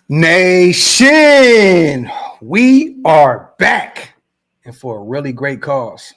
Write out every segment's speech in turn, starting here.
Nation, we are back and for a really great cause.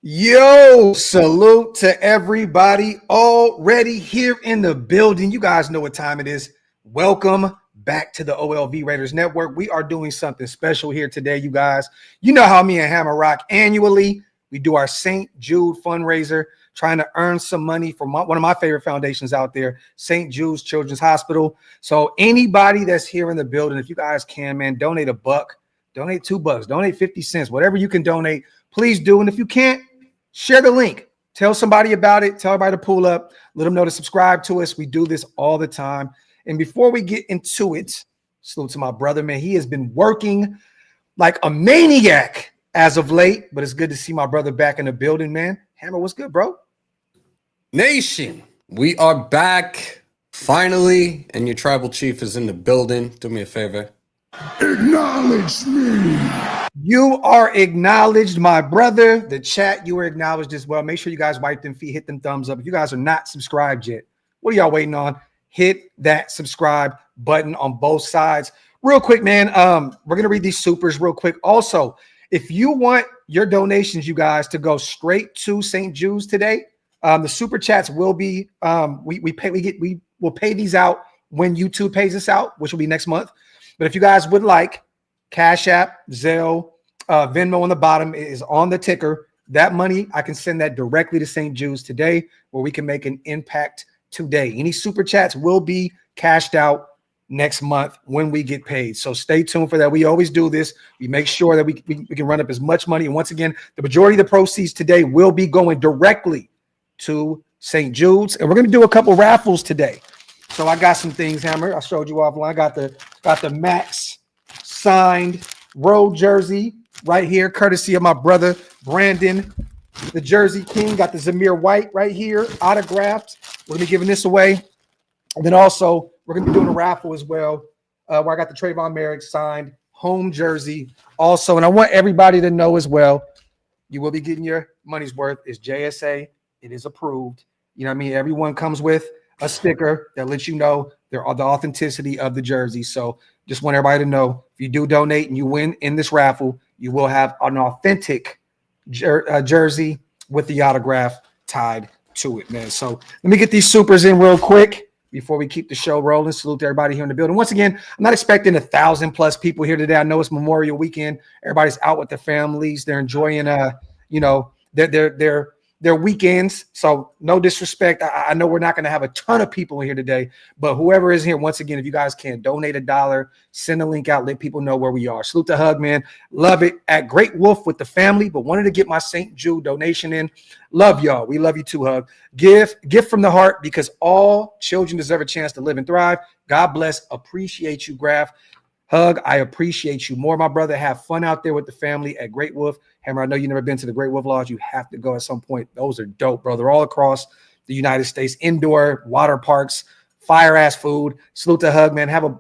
Yo, salute to everybody already here in the building. You guys know what time it is. Welcome back to the OLV Raiders Network. We are doing something special here today, you guys. You know how me and Hammer rock annually. We do our St. Jude fundraiser, trying to earn some money from one of my favorite foundations out there, St. Jude's Children's Hospital. So anybody that's here in the building, if you guys can, man, donate $1, donate $2, donate 50 cents, whatever you can donate, please do. And if you can't, share the link. Tell somebody about it. Tell everybody to pull up. Let them know to subscribe to us. We do this all the time. And before we get into it, salute to my brother, man. He has been working like a maniac as of late, but it's good to see my brother back in the building, man. Hammer, what's good, bro? Nation, we are back finally, and your tribal chief is in the building. Do me a favor. Acknowledge me. You are acknowledged, my brother. The chat, you are acknowledged as well. Make sure you guys wipe them feet, hit them thumbs up. If you guys are not subscribed yet, what are y'all waiting on? Hit that subscribe button on both sides. Real quick, man, we're going to read these supers real quick. Also, if you want your donations, you guys, to go straight to St. Jude's today, the super chats will be, we will pay these out when YouTube pays us out, which will be next month. But if you guys would like, Cash App, Zelle, Venmo on the bottom is on the ticker. That money, I can send that directly to St. Jude's today, where we can make an impact today. Any super chats will be cashed out next month when we get paid. So stay tuned for that. We always do this. We make sure that we can run up as much money. And once again, the majority of the proceeds today will be going directly to St. Jude's. And we're going to do a couple raffles today. So I got some things, Hammer. I showed you offline. I got the Max signed road jersey right here, courtesy of my brother Brandon, the Jersey King. Got the Zamir White right here, autographed. We're gonna be giving this away, and then also we're gonna be doing a raffle as well, where I got the Trayvon Merrick signed home jersey also. And I want everybody to know as well, you will be getting your money's worth. It's JSA. It is approved. You know what I mean? Everyone comes with a sticker that lets you know the authenticity of the jersey. So just want everybody to know, if you do donate and you win in this raffle, you will have an authentic jersey with the autograph tied to it, man. So let me get these supers in real quick before we keep the show rolling. Salute to everybody here in the building. Once again, I'm not expecting 1,000+ people here today. I know it's Memorial Weekend. Everybody's out with their families. They're enjoying, their weekends. So no disrespect. I know we're not going to have a ton of people here today, but whoever is here, once again, if you guys can donate $1, send a link out, let people know where we are. Salute to Hug, man. Love it at Great Wolf with the family, but wanted to get my St. Jude donation in. Love y'all. We love you too, Hug. Gift from the heart, because all children deserve a chance to live and thrive. God bless. Appreciate you, Graphk. Hug, I appreciate you more, my brother. Have fun out there with the family at Great Wolf. Hammer, I know you've never been to the Great Wolf Lodge. You have to go at some point. Those are dope, brother. All across the United States. Indoor water parks, fire-ass food. Salute to Hug, man. Have a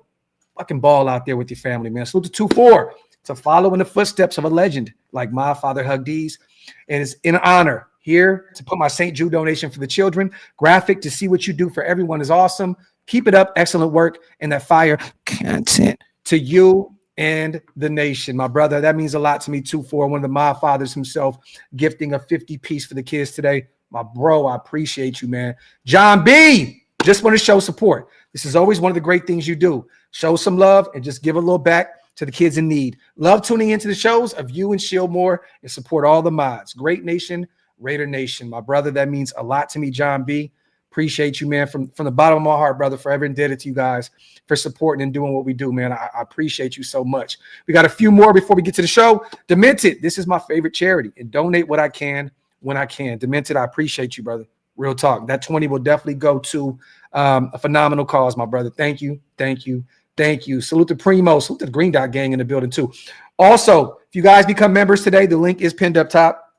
fucking ball out there with your family, man. Salute to 2-4 to follow in the footsteps of a legend like my father, Hug D's. And it's an honor here to put my St. Jude donation for the children. Graphk, to see what you do for everyone is awesome. Keep it up. Excellent work. And that fire content to you and the nation, my brother. That means a lot to me too. For one of my fathers himself, gifting a 50-piece for the kids today. My bro, I appreciate you, man. John B, just want to show support. This is always one of the great things you do. Show some love and just give a little back. to the kids in need. Love tuning into the shows of you and Shieldmore and support all the mods. Great nation, Raider Nation. My brother, that means a lot to me, John B. Appreciate you, man, from the bottom of my heart, brother, forever indebted to you guys for supporting and doing what we do, man. I appreciate you so much. We got a few more before we get to the show. Demented, this is my favorite charity, and donate what I can when I can. Demented, I appreciate you, brother. Real talk. That 20 will definitely go to a phenomenal cause, my brother. Thank you. Thank you. Thank you. Salute to Primo. Salute to the Green Dot Gang in the building, too. Also, if you guys become members today, the link is pinned up top.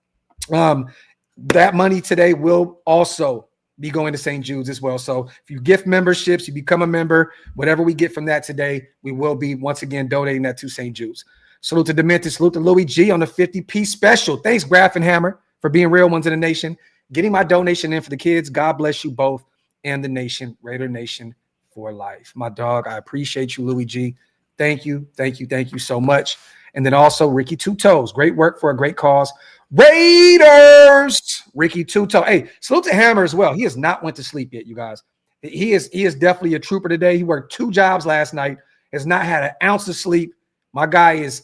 That money today will also be going to St. Jude's as well. So if you gift memberships, you become a member, whatever we get from that today, we will be once again donating that to St. Jude's. Salute to Demented. Salute to Louis G on the 50-piece special. Thanks, Graphk and Hammer, for being real ones in the nation. Getting my donation in for the kids. God bless you both and the nation. Raider Nation for life. My dog, I appreciate you, Louis G. Thank you. Thank you. Thank you so much. And then also Ricky Two Toes. Great work for a great cause. Raiders, Ricky Two Toe. Hey, salute to Hammer as well. He has not went to sleep yet, you guys. He is definitely a trooper today. He worked 2 jobs last night. Has not had an ounce of sleep. My guy is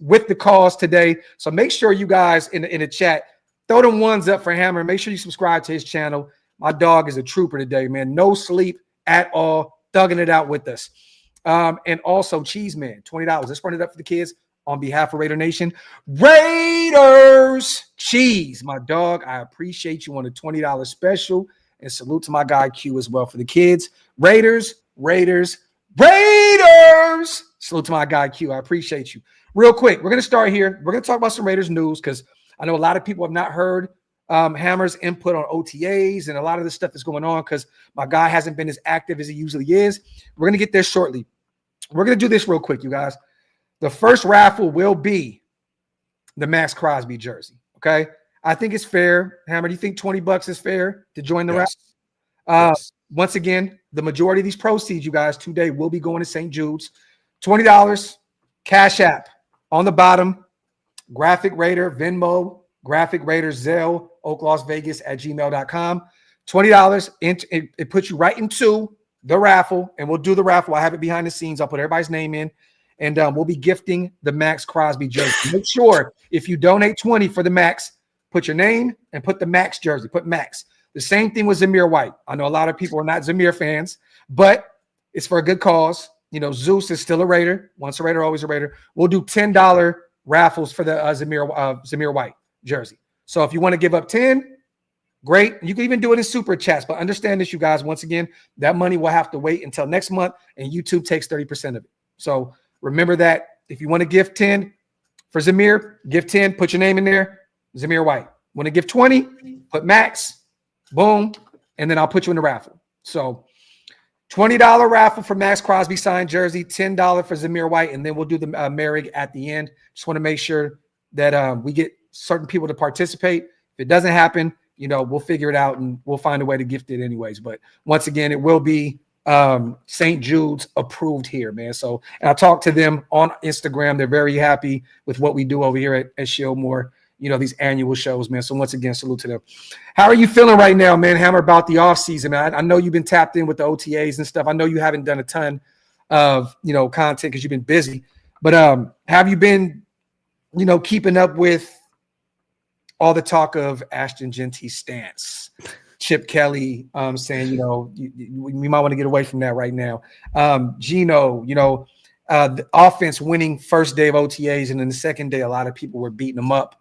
with the cause today. So make sure you guys in the chat throw them ones up for Hammer. Make sure you subscribe to his channel. My dog is a trooper today, man. No sleep at all, thugging it out with us. And also Cheese Man, $20. Let's run it up for the kids. On behalf of Raider Nation, Raiders Cheese, my dog. I appreciate you on a $20 special, and salute to my guy Q as well for the kids. Raiders. Salute to my guy Q. I appreciate you. Real quick, we're gonna start here. We're gonna talk about some Raiders news because I know a lot of people have not heard Hammer's input on OTAs and a lot of the stuff that's going on because my guy hasn't been as active as he usually is. We're gonna get there shortly. We're gonna do this real quick, you guys. The first raffle will be the Max Crosby jersey. Okay. I think it's fair. Hammer, do you think $20 is fair to join the raffle? Yes. Once again, the majority of these proceeds, you guys, today will be going to St. Jude's. $20, Cash App on the bottom, Graphk Raider, Venmo, Graphk Raider, Zelle, OakLosVegas@gmail.com. $20. It puts you right into the raffle, and we'll do the raffle. I have it behind the scenes. I'll put everybody's name in. And we'll be gifting the Max Crosby jersey. Make sure if you donate 20 for the Max, put your name and put the Max jersey. Put Max. The same thing with Zamir White. I know a lot of people are not Zamir fans, but it's for a good cause. You know, Zeus is still a Raider. Once a Raider, always a Raider. We'll do $10 raffles for the Zamir White jersey. So if you want to give up 10, great. You can even do it in super chats. But understand this, you guys. Once again, that money will have to wait until next month, and YouTube takes 30% of it. So remember that if you want to give 10 for Zamir, give 10, put your name in there, Zamir White. Want to give 20, put Max, boom, and then I'll put you in the raffle. So $20 raffle for Max Crosby signed jersey, $10 for Zamir White, and then we'll do the Merrig at the end. Just want to make sure that we get certain people to participate. If it doesn't happen, you know, we'll figure it out and we'll find a way to gift it anyways. But once again, it will be St. Jude's approved here, man. So, and I talked to them on Instagram. They're very happy with what we do over here at Shieldmore, you know, these annual shows, man. So once again, salute to them. How are you feeling right now, man, Hammer, about the offseason, man? I know you've been tapped in with the OTAs and stuff. I know you haven't done a ton of, you know, content because you've been busy, but have you been, you know, keeping up with all the talk of Ashton Genty's stance? Chip Kelly saying, you know, we might want to get away from that right now. Gino, you know, the offense winning first day of OTAs, and then the second day, a lot of people were beating him up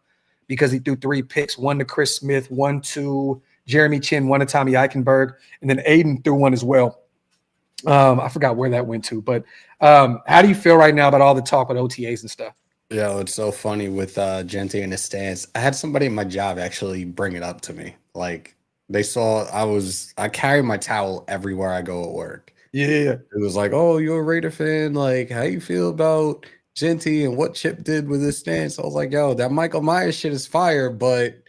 because he threw 3 picks, 1 to Chris Smith, 1 to Jeremy Chin, 1 to Tommy Eichenberg, and then Aiden threw 1 as well. I forgot where that went to, but how do you feel right now about all the talk with OTAs and stuff? Yeah, it's so funny with Genty and his stance. I had somebody in my job actually bring it up to me. Like, they saw I carry my towel everywhere I go at work. Yeah. It was like, oh, you're a Raider fan. Like, how you feel about Genty and what Chip did with his stance? I was like, yo, that Michael Myers shit is fire, but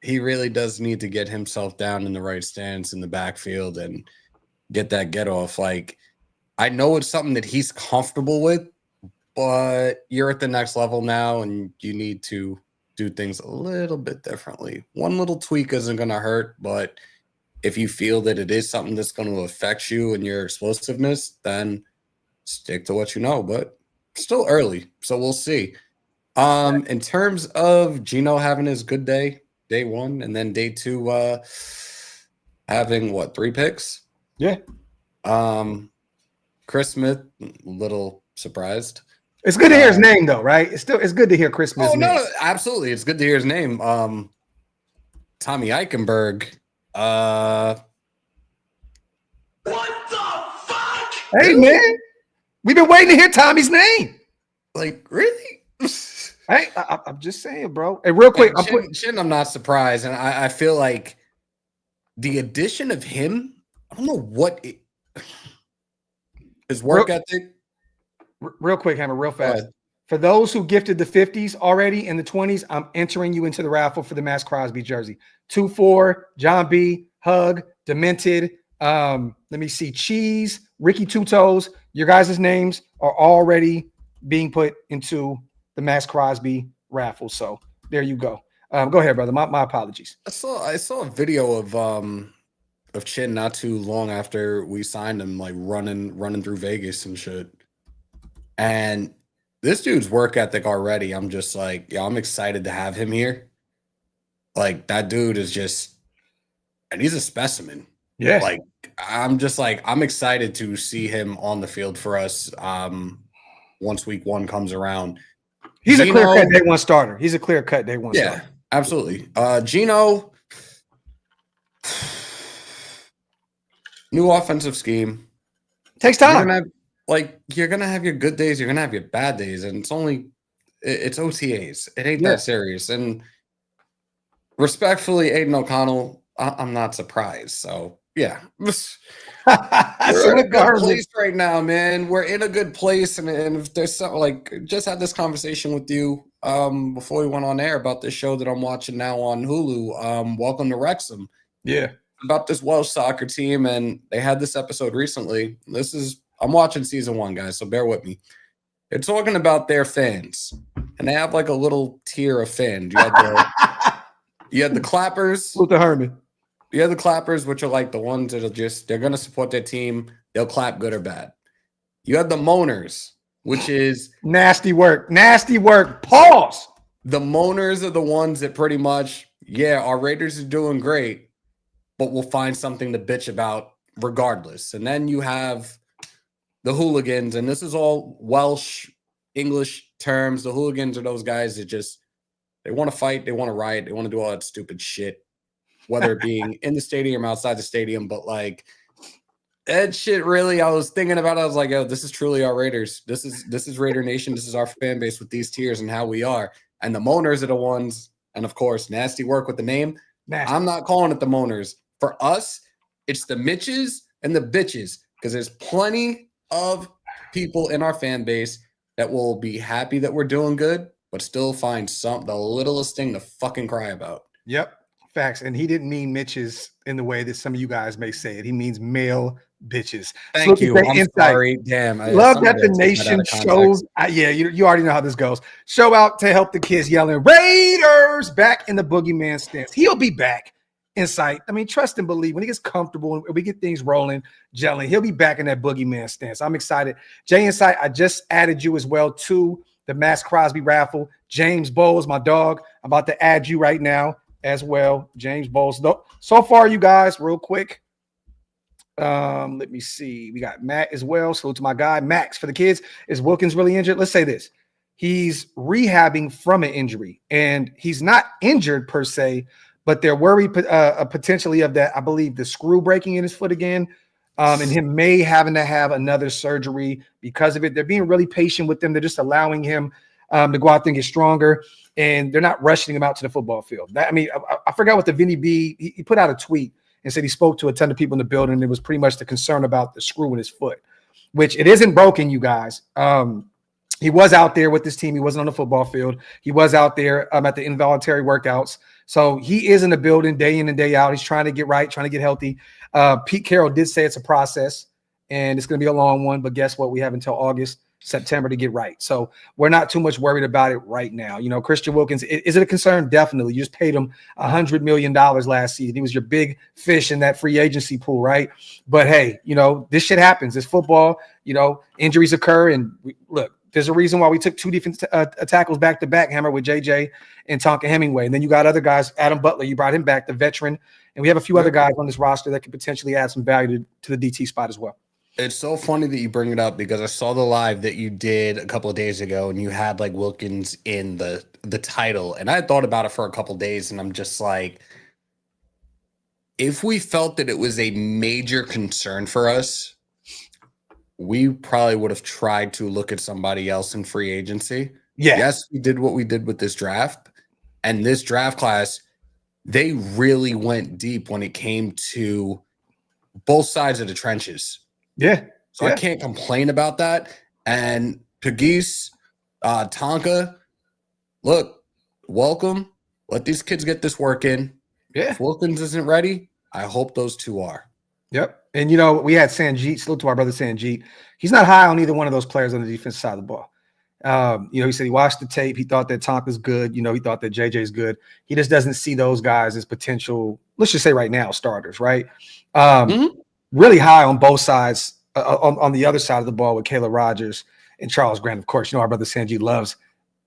he really does need to get himself down in the right stance in the backfield and get that get off. Like, I know it's something that he's comfortable with, but you're at the next level now and you need to do things a little bit differently. One little tweak isn't going to hurt, but if you feel that it is something that's going to affect you and your explosiveness, then stick to what you know. But still early, so we'll see. In terms of Gino having his good day 1, and then day 2 having 3 picks? Yeah. Chris Smith, a little surprised. It's good to hear his name, though, right? It's good to hear Chris Smith's name. No, absolutely. It's good to hear his name. Tommy Eichenberg. What the fuck? Hey, man. We've been waiting to hear Tommy's name. Like, really? Hey, I'm just saying, bro. Hey, real quick. I'm not surprised. And I feel like the addition of him, I don't know what his work ethic. Real quick, Hammer, real fast. For those who gifted the 50s already and the 20s, I'm entering you into the raffle for the Max Crosby jersey. 2-4, John B, Hug, Demented. Let me see, Cheese, Ricky Two Toes. Your guys' names are already being put into the Max Crosby raffle. So there you go. Go ahead, brother. My apologies. I saw a video of Chin not too long after we signed him, like running through Vegas and shit. And this dude's work ethic already, I'm just like, yeah, I'm excited to have him here. Like, that dude is just, and he's a specimen. Yeah. Like, I'm just like, I'm excited to see him on the field for us once week 1 comes around. He's a clear-cut day 1 starter. He's a clear-cut day 1 starter. Yeah, absolutely. Gino, new offensive scheme. Takes time. You're gonna have your good days, you're gonna have your bad days, and it's OTAs. It ain't that serious. And respectfully, Aiden O'Connell, I'm not surprised. So yeah, we're in a good place right now, man. We're in a good place, and if there's something just had this conversation with you before we went on air about this show that I'm watching now on Hulu. Welcome to Wrexham. Yeah, about this Welsh soccer team, and they had this episode recently. I'm watching season 1, guys, so bear with me. They're talking about their fans, and they have like a little tier of fans. You had the clappers. Luther Herman. You have the clappers, which are like the ones that they're going to support their team. They'll clap good or bad. You have the moaners, which is nasty work. Nasty work. Pause. The moaners are the ones that pretty much, yeah, our Raiders are doing great, but we'll find something to bitch about regardless. And then you have the hooligans, and this is all Welsh, English terms. The hooligans are those guys that they want to fight, they want to riot, they want to do all that stupid shit, whether it being in the stadium or outside the stadium. But like that shit, really, I was thinking about it. I was like, oh, this is truly our Raiders. This is Raider Nation. This is our fan base with these tiers and how we are. And the moaners are the ones, and of course, nasty work with the name. Nasty. I'm not calling it the moaners. For us, it's the Mitches and the bitches, because there's plenty of people in our fan base that will be happy that we're doing good, but still find the littlest thing to fucking cry about. Yep. Facts. And he didn't mean Mitches in the way that some of you guys may say it. He means male bitches. Thank you. I'm sorry. Damn. Love that the nation shows. You already know how this goes. Show out to help the kids yelling, Raiders back in the boogeyman stance. He'll be back. Insight. I mean, trust and believe. When he gets comfortable and we get things rolling, gelling, he'll be back in that boogeyman stance. I'm excited. Jay Insight, I just added you as well to the Max Crosby raffle. James Bowles, my dog. I'm about to add you right now as well. James Bowles. So far, you guys, real quick. Let me see. We got Matt as well. Salute to my guy. Max, for the kids. Is Wilkins really injured? Let's say this. He's rehabbing from an injury, and he's not injured per se, but they're worried potentially of that, I believe, the screw breaking in his foot again, and him may having to have another surgery because of it. They're being really patient with him. They're just allowing him to go out there and get stronger, and they're not rushing him out to the football field. I forgot what the Vinny B, he put out a tweet and said he spoke to a ton of people in the building, and it was pretty much the concern about the screw in his foot, which it isn't broken, you guys. He was out there with this team. He wasn't on the football field. He was out there at the involuntary workouts. So he is in the building day in and day out. He's trying to get right, trying to get healthy. Pete Carroll did say it's a process, and it's going to be a long one. But guess what? We have until August, September to get right. So we're not too much worried about it right now. You know, Christian Wilkins, is it a concern? Definitely. You just paid him $100 million last season. He was your big fish in that free agency pool, right? But, hey, you know, this shit happens. It's football. You know, injuries occur. And look, There's a reason why we took 2 defense tackles back to back, Hammer, with JJ and Tonka Hemingway. And then you got other guys, Adam Butler, you brought him back, the veteran. And we have a few other guys on this roster that could potentially add some value to the DT spot as well. It's so funny that you bring it up because I saw the live that you did a couple of days ago and you had like Wilkins in the title. And I had thought about it for a couple of days and I'm just like, if we felt that it was a major concern for us, we probably would have tried to look at somebody else in free agency. Yeah. Yes, we did what we did with this draft. And this draft class, they really went deep when it came to both sides of the trenches. Yeah. So I can't complain about that. And Pagis, Tonka, look, welcome. Let these kids get this work in. Yeah. If Wilkins isn't ready, I hope those 2 are. Yep. And, you know, we had Sanjit. Salute to our brother Sanjit. He's not high on either one of those players on the defensive side of the ball. You know, he said he watched the tape. He thought that Tonka's good. You know, he thought that JJ's good. He just doesn't see those guys as potential, let's just say right now, starters, right? Really high on both sides, on the other side of the ball with Caleb Rogers and Charles Grant. Of course, you know, our brother Sanjit loves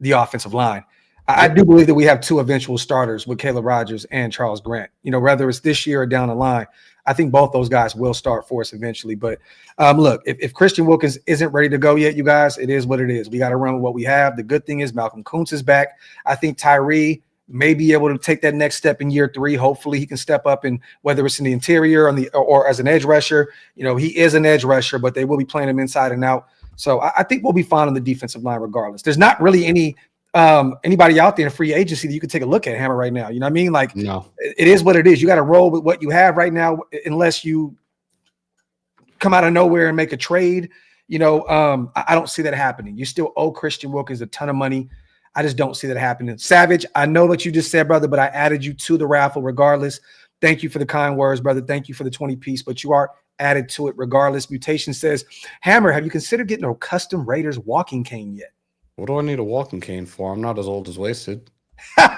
the offensive line. I do believe that we have 2 eventual starters with Caleb Rogers and Charles Grant. You know, whether it's this year or down the line, I think both those guys will start for us eventually. But look, if Christian Wilkins isn't ready to go yet, you guys, it is what it is. We got to run with what we have. The good thing is Malcolm Kuntz is back. I think Tyree may be able to take that next step in year 3. Hopefully he can step up, and whether it's in the interior or as an edge rusher. You know, he is an edge rusher, but they will be playing him inside and out. So I think we'll be fine on the defensive line regardless. There's not really anybody out there in free agency that you can take a look at, Hammer, right now. You know what I mean? Like, no, it is what it is. You got to roll with what you have right now, unless you come out of nowhere and make a trade. You know, I don't see that happening. You still owe Christian Wilkins a ton of money. I just don't see that happening. Savage, I know what you just said, brother, but I added you to the raffle regardless. Thank you for the kind words, brother. Thank you for the 20-piece, but you are added to it regardless. Mutation says, Hammer, have you considered getting a custom Raiders walking cane yet? What do I need a walking cane for? I'm not as old as Wasted. Talk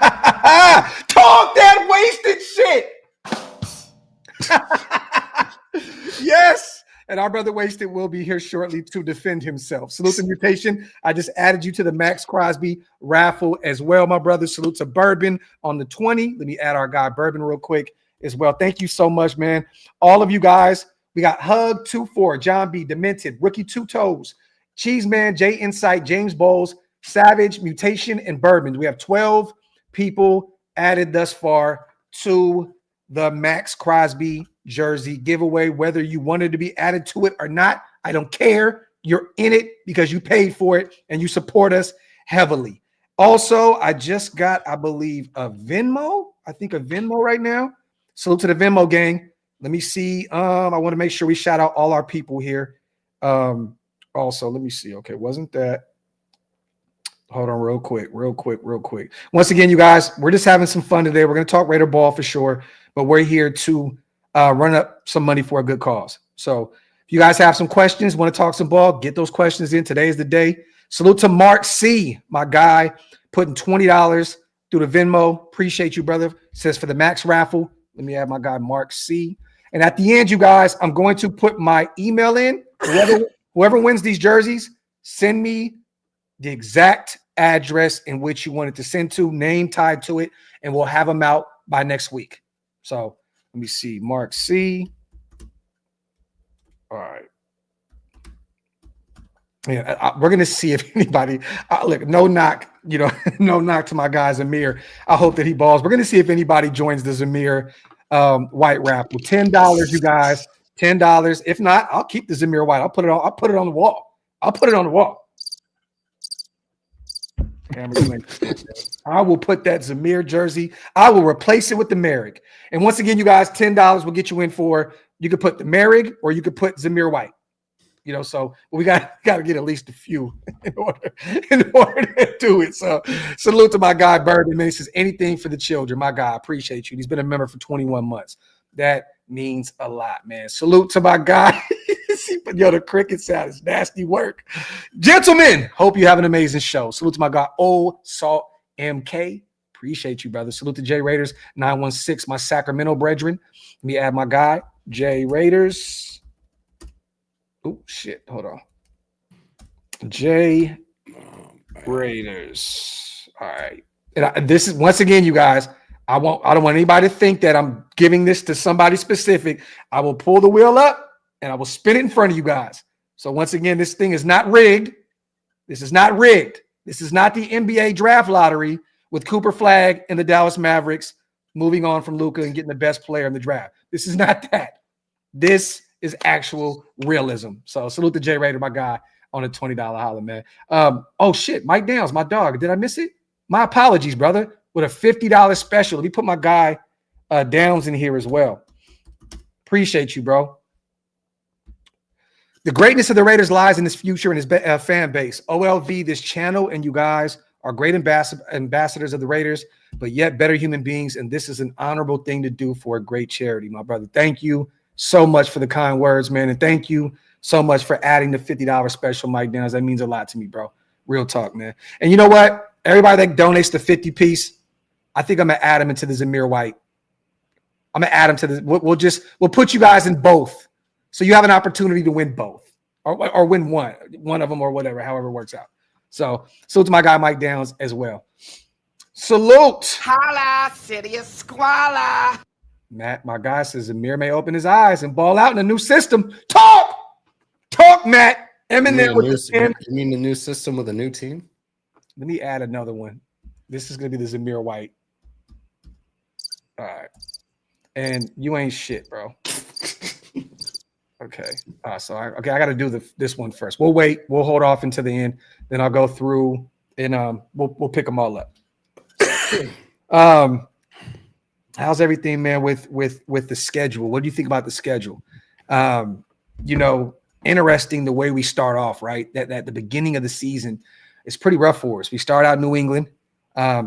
that wasted shit. Yes. And our brother Wasted will be here shortly to defend himself. Salute to Mutation. I just added you to the Max Crosby raffle as well, my brother. Salute to Bourbon on the 20. Let me add our guy Bourbon real quick as well. Thank you so much, man. All of you guys. We got Hug 24, John B, Demented, Rookie 2 Toes, Cheeseman, J Insight, James Bowles, Savage, Mutation, and Bourbon. We have 12 people added thus far to the Max Crosby jersey giveaway. Whether you wanted to be added to it or not, I don't care. You're in it because you paid for it and you support us heavily. Also, I just got, I believe, a Venmo. I think a Venmo right now. Salute to the Venmo gang. Let me see. I want to make sure we shout out all our people here. Also, let me see. Okay, wasn't that? Hold on real quick. Once again, you guys, we're just having some fun today. We're going to talk Raider ball for sure, but we're here to run up some money for a good cause. So if you guys have some questions, want to talk some ball, get those questions in. Today is the day. Salute to Mark C, my guy, putting $20 through the Venmo. Appreciate you, brother. Says for the Max raffle. Let me add my guy Mark C. And at the end, you guys, I'm going to put my email in. Whoever wins these jerseys, send me the exact address in which you want it to send to, name tied to it, and we'll have them out by next week. So let me see. Mark C. All right. Yeah, we're going to see if anybody look, no knock, you know, no knock to my guy Zamir. I hope that he balls. We're going to see if anybody joins the Zamir White raffle. $10, you guys. $10. If not, I'll keep the Zamir White. I'll put it on the wall. I will put that Zamir jersey. I will replace it with the Merrick. And once again, you guys, $10 will get you in for, you could put the Merrick or you could put Zamir White. You know, so we got to get at least a few in order to do it. So salute to my guy Bourbon. Man, he says anything for the children. My guy, I appreciate you. He's been a member for 21 months. That means a lot, man. Salute to my guy. Yo, the cricket sound is nasty work. Gentlemen, hope you have an amazing show. Salute to my guy, Old Salt MK. Appreciate you, brother. Salute to J Raiders 916, my Sacramento brethren. Let me add my guy, J Raiders. Oh, shit. Hold on. J Raiders. All right. And this is once again, you guys. I don't want anybody to think that I'm giving this to somebody specific. I will pull the wheel up and I will spin it in front of you guys. So once again, this thing is not rigged. This is not rigged. This is not the NBA draft lottery with Cooper Flagg and the Dallas Mavericks moving on from Luka and getting the best player in the draft. This is not that. This is actual realism. So salute to Jay Raider, my guy, on a $20 holler, man. Oh shit, Mike Downs, my dog. Did I miss it? My apologies, brother. With a $50 special. Let me put my guy Downs in here as well. Appreciate you, bro. The greatness of the Raiders lies in his future and his fan base. OLV, this channel, and you guys are great ambassadors of the Raiders, but yet better human beings, and this is an honorable thing to do for a great charity, my brother. Thank you so much for the kind words, man, and thank you so much for adding the $50 special, Mike Downs. That means a lot to me, bro. Real talk, man. And you know what? Everybody that donates the 50 piece, I think I'm gonna add him into the Zamir White. I'm gonna add him to the. We'll put you guys in both, so you have an opportunity to win both, or win one of them, or whatever, however it works out. So salute to my guy Mike Downs as well. Salute. Holla, city of squalor. Matt, my guy says Zamir may open his eyes and ball out in a new system. Talk, Matt. Eminem with the you mean the new system with a new team? Let me add another one. This is gonna be the Zamir White. All right. And you ain't shit, bro. Okay. I got to do this one first. We'll wait. We'll hold off until the end. Then I'll go through and we'll pick them all up. How's everything, man, with the schedule? What do you think about the schedule? Interesting the way we start off, right? That at the beginning of the season, it's pretty rough for us. We start out New England,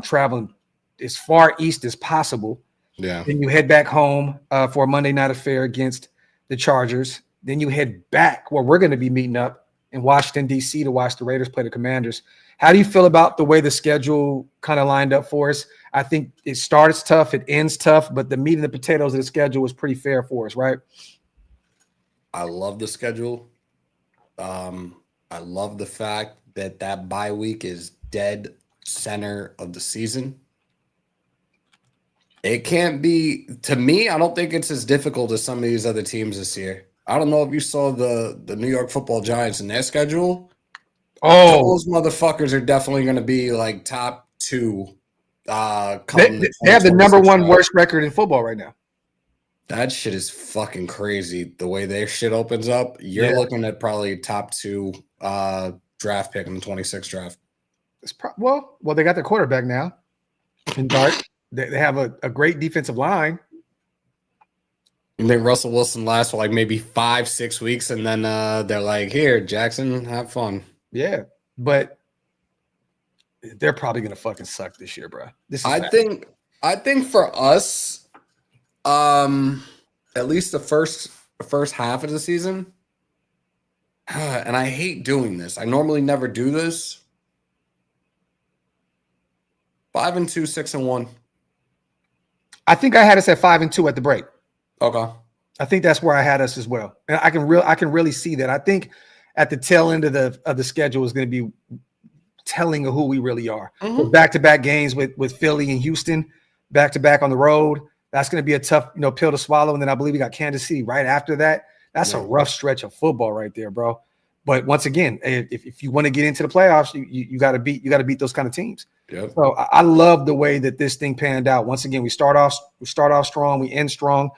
traveling as far east as possible. Yeah. Then you head back home for a Monday night affair against the Chargers. Then you head back where we're going to be meeting up in Washington, D.C. to watch the Raiders play the Commanders. How do you feel about the way the schedule kind of lined up for us? I think it starts tough, it ends tough, but the meat and the potatoes of the schedule was pretty fair for us, right? I love the schedule. I love the fact that bye week is dead center of the season. It can't be, to me, I don't think it's as difficult as some of these other teams this year. I don't know if you saw the New York Football Giants in their schedule. Oh, those motherfuckers are definitely going to be like top two. They have the number one worst record in football right now. That shit is fucking crazy. The way their shit opens up, you're looking at probably top two draft pick in the 26th draft. Well, they got their quarterback now in Dart. They have a great defensive line. And then Russell Wilson lasts for like maybe 5-6 weeks, and then they're like, "Here, Jackson, have fun." Yeah, but they're probably gonna fucking suck this year, bro. I think for us, at least the first half of the season, and I hate doing this. I normally never do this. 5-2, 6-1. I think I had us at 5-2 at the break. Okay. I think that's where I had us as well. And I can really see that. I think at the tail end of the schedule is going to be telling of who we really are. Mm-hmm. Back-to-back games with Philly and Houston, back-to-back on the road. That's going to be a tough, pill to swallow. And then I believe we got Kansas City right after that. That's a rough stretch of football right there, bro. But once again, if you want to get into the playoffs, you got to beat those kind of teams. Yep. So I love the way that this thing panned out. Once again, we start off strong, we end strong,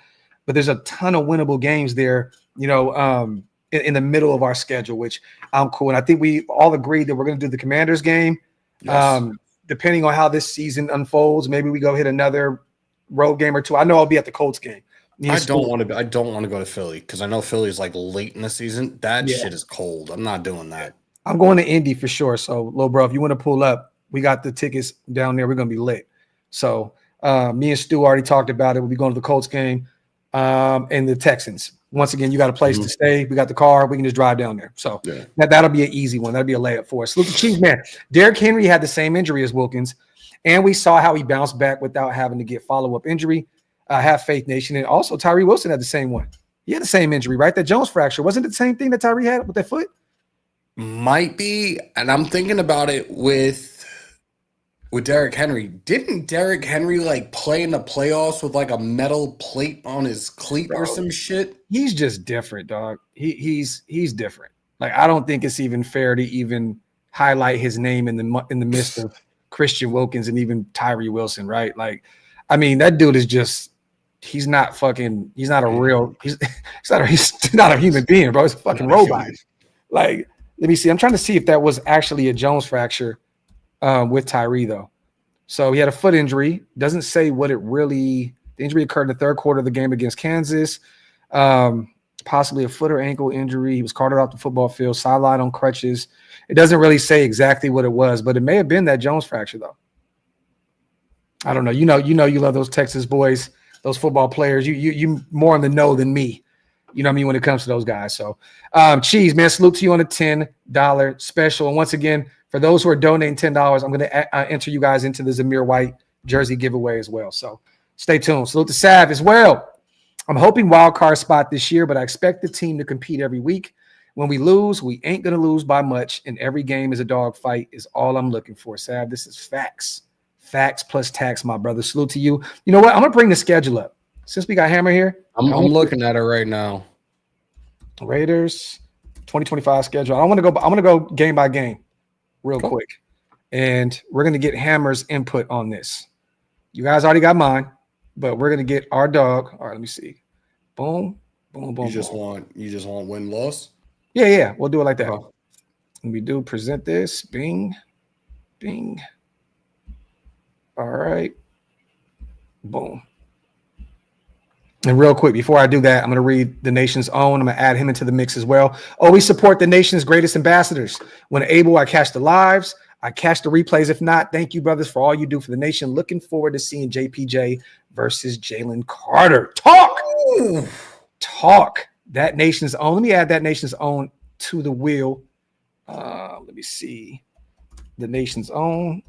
but there's a ton of winnable games there, in the middle of our schedule, which I'm cool. And I think we all agreed that we're going to do the Commanders game. Yes. Depending on how this season unfolds, maybe we go hit another road game or two. I know I'll be at the Colts game. I don't want to go to Philly because I know Philly is like late in the season. That shit is cold. I'm not doing that. I'm going to Indy for sure. So, little bro, if you want to pull up, we got the tickets down there. We're going to be lit. So, me and Stu already talked about it. We'll be going to the Colts game and the Texans. Once again, you got a place to stay. We got the car. We can just drive down there. So, that'll be an easy one. That'll be a layup for us. Look, the Chiefs, man. Derrick Henry had the same injury as Wilkins, and we saw how he bounced back without having to get follow-up injury. Have faith, nation. And also Tyree Wilson had the same one. He had the same injury, right? That Jones fracture. Wasn't it the same thing that Tyree had with that foot? Might be, and I'm thinking about it with Derrick Henry. Didn't Derrick Henry like play in the playoffs with like a metal plate on his cleat or some shit? He's just different, dog. He's different. Like, I don't think it's even fair to even highlight his name in the midst of Christian Wilkins and even Tyree Wilson, right? Like, I mean, that dude is just he's not not a human being, bro. He's a fucking robot. Like, let me see. I'm trying to see if that was actually a Jones fracture with Tyree, though. So he had a foot injury. Doesn't say what it really. The injury occurred in the third quarter of the game against Kansas. Possibly a foot or ankle injury. He was carted off the football field, sidelined on crutches. It doesn't really say exactly what it was, but it may have been that Jones fracture, though. I don't know. You love those Texas boys, those football players. You more in the know than me. You know what I mean when it comes to those guys. So, Cheese, man, salute to you on a $10 special. And once again, for those who are donating $10, I'm going to enter you guys into the Zamir White jersey giveaway as well. So stay tuned. Salute to Sav as well. I'm hoping wild card spot this year, but I expect the team to compete every week. When we lose, we ain't going to lose by much, and every game is a dog fight is all I'm looking for, Sav. This is facts. Facts plus tax, my brother. Salute to you. You know what? I'm going to bring the schedule up. Since we got Hammer here. I'm looking at it right now. Raiders 2025 schedule. I'm going to go game by game real quick, and we're going to get Hammer's input on this. You guys already got mine, but we're going to get our dog. All right, let me see. Boom, boom, boom. You just want win-loss? Yeah. We'll do it like that. Oh. Let me present this. Bing, bing. All right. Boom. And real quick, before I do that, I'm going to read the nation's own. I'm going to add him into the mix as well. Always support the nation's greatest ambassadors. When able, I catch the lives. I catch the replays. If not, thank you, brothers, for all you do for the nation. Looking forward to seeing JPJ versus Jalen Carter. Talk. That nation's own. Let me add that nation's own to the wheel. Let me see. The nation's own.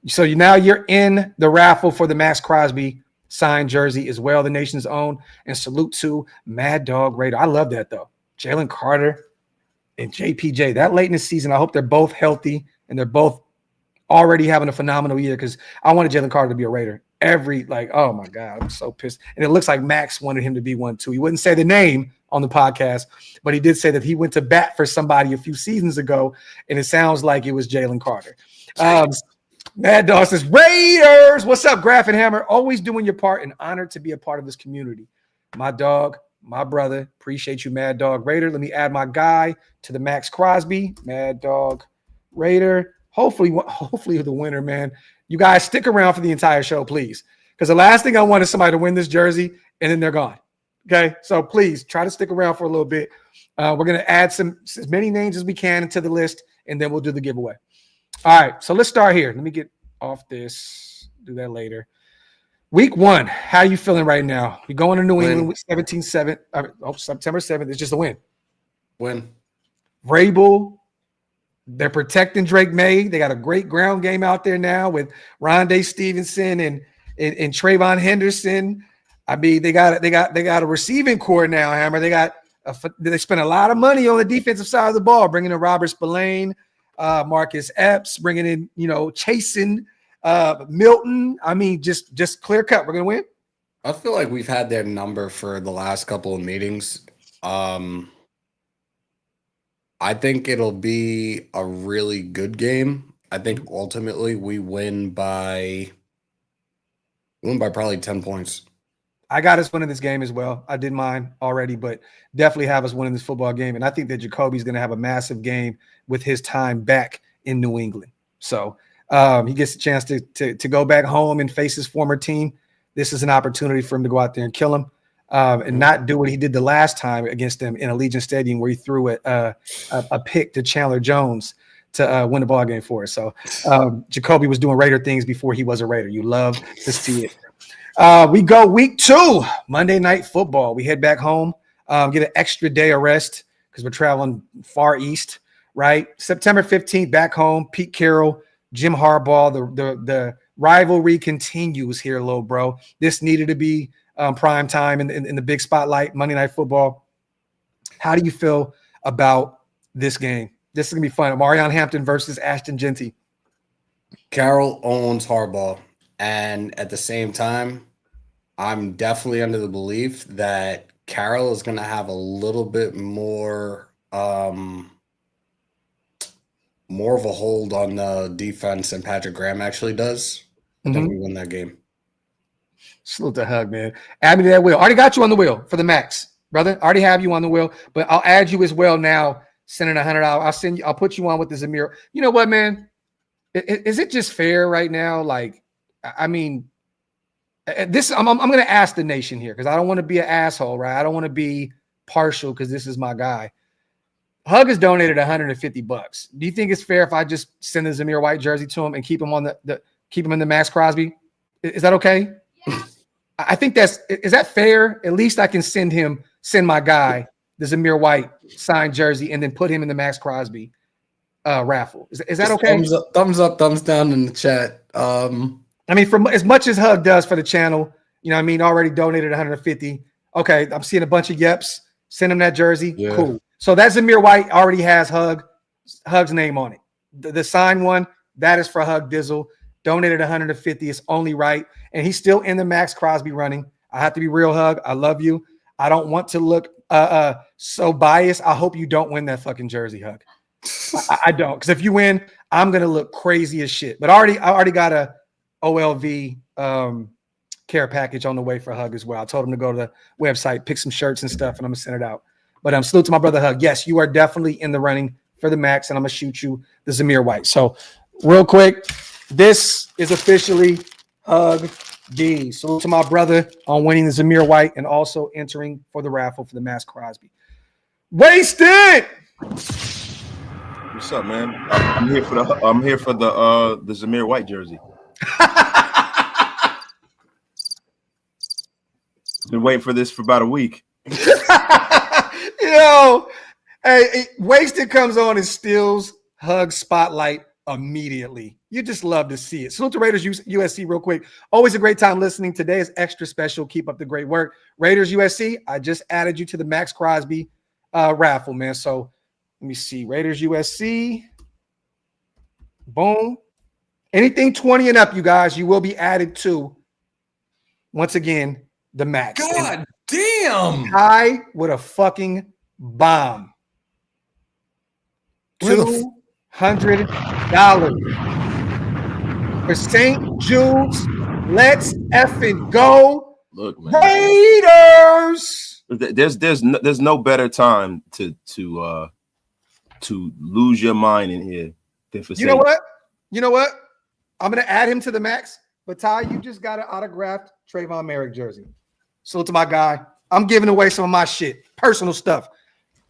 So you're in the raffle for the Max Crosby signed jersey as well, the nation's own. And salute to Mad Dog Raider. I love that, though. Jalen Carter and JPJ. That late in the season, I hope they're both healthy and they're both already having a phenomenal year, because I wanted Jalen Carter to be a Raider. Oh, my God, I'm so pissed. And it looks like Max wanted him to be one, too. He wouldn't say the name on the podcast, but he did say that he went to bat for somebody a few seasons ago, and it sounds like it was Jalen Carter. Mad Dog says, Raiders, what's up, Graphk and Hammer? Always doing your part and honored to be a part of this community. My dog, my brother, appreciate you, Mad Dog Raider. Let me add my guy to the Max Crosby, Mad Dog Raider. Hopefully the winner, man. You guys stick around for the entire show, please, because the last thing I want is somebody to win this jersey and then they're gone. Okay, so please try to stick around for a little bit. We're going to add as many names as we can into the list, and then we'll do the giveaway. All right, so let's start here. Let me get off this. Do that later. Week 1, how are you feeling right now? You're going to New England with 17-7. September 7th. It's just a win. Win. Vrabel, they're protecting Drake May. They got a great ground game out there now with Rondé Stevenson and Trayvon Henderson. I mean, they got a receiving core now, Hammer. They spent a lot of money on the defensive side of the ball, bringing in Robert Spillane, Marcus Epps, bringing in, Chasen, Milton. I mean, just clear cut. We're going to win. I feel like we've had their number for the last couple of meetings. I think it'll be a really good game. I think ultimately we win by probably 10 points. I got us winning this game as well. I did mine already, but definitely have us winning this football game. And I think that Jacoby's going to have a massive game with his time back in New England. So he gets a chance to go back home and face his former team. This is an opportunity for him to go out there and kill him and not do what he did the last time against them in Allegiant Stadium, where he threw a pick to Chandler Jones to win the ball game for us. So Jacoby was doing Raider things before he was a Raider. You love to see it. We go week 2, Monday Night Football. We head back home, get an extra day of rest because we're traveling far east, right? September 15th, back home, Pete Carroll, Jim Harbaugh. The rivalry continues here, little bro. This needed to be prime time in the big spotlight, Monday Night Football. How do you feel about this game. This is gonna be fun. Marion Hampton versus Ashton Genty. Carroll owns Harbaugh, and at the same time, I'm definitely under the belief that Carroll is going to have a little bit more of a hold on the defense than Patrick Graham actually does. I think we win that game. Salute to Hug, man. Add me to that wheel. Already got you on the wheel for the max, brother. Already have you on the wheel, but I'll add you as well now. Sending $100. I'll put you on with the Zamir. You know what, man? Is it just fair right now? Like, I mean, this I'm going to ask the nation here because I don't want to be an asshole, right? I don't want to be partial because this is my guy. Hug has donated $150. Do you think it's fair if I just send the Zamir White jersey to him and keep him on keep him in the Max Crosby? Is that okay? Yes. I think is that fair? At least I can send my guy the Zamir White signed jersey and then put him in the Max Crosby raffle. Is that okay? Thumbs up, thumbs down in the chat. I mean, from as much as Hug does for the channel, you know what I mean, already donated 150. Okay, I'm seeing a bunch of yeps. Send him that jersey. Yeah. Cool. So that Zamir White already has Hug's name on it. The signed one, that is for Hug Dizzle. Donated 150. It's only right. And he's still in the Max Crosby running. I have to be real, Hug. I love you. I don't want to look so biased. I hope you don't win that fucking jersey, Hug. I don't. Because if you win, I'm going to look crazy as shit. But I already got a OLV care package on the way for Hug as well. I told him to go to the website, pick some shirts and stuff, and I'm gonna send it out. But salute to my brother Hug. Yes, you are definitely in the running for the max, and I'm gonna shoot you the Zamir White. So real quick, this is officially Hug D. Salute to my brother on winning the Zamir White and also entering for the raffle for the Max Crosby. Wasted. What's up, man? I'm here for the Zamir White jersey. Been waiting for this for about a week. Yo, hey, Wasted comes on and steals Hug's spotlight immediately. You just love to see it. Salute to Raiders USC real quick. Always a great time listening. Today is extra special. Keep up the great work. Raiders USC, I just added you to the Max Crosby raffle, man. So let me see. Raiders USC. Boom. Anything 20 and up, you guys, you will be added to, once again, the max. God damn. High with a fucking bomb. $200 for St. Jude's. Let's effing go. Look, man. Raiders. There's no better time to lose your mind in here than for You know what? I'm going to add him to the max. But, Ty, you just got an autographed Trayvon Merrick jersey. Salute to my guy. I'm giving away some of my shit, personal stuff.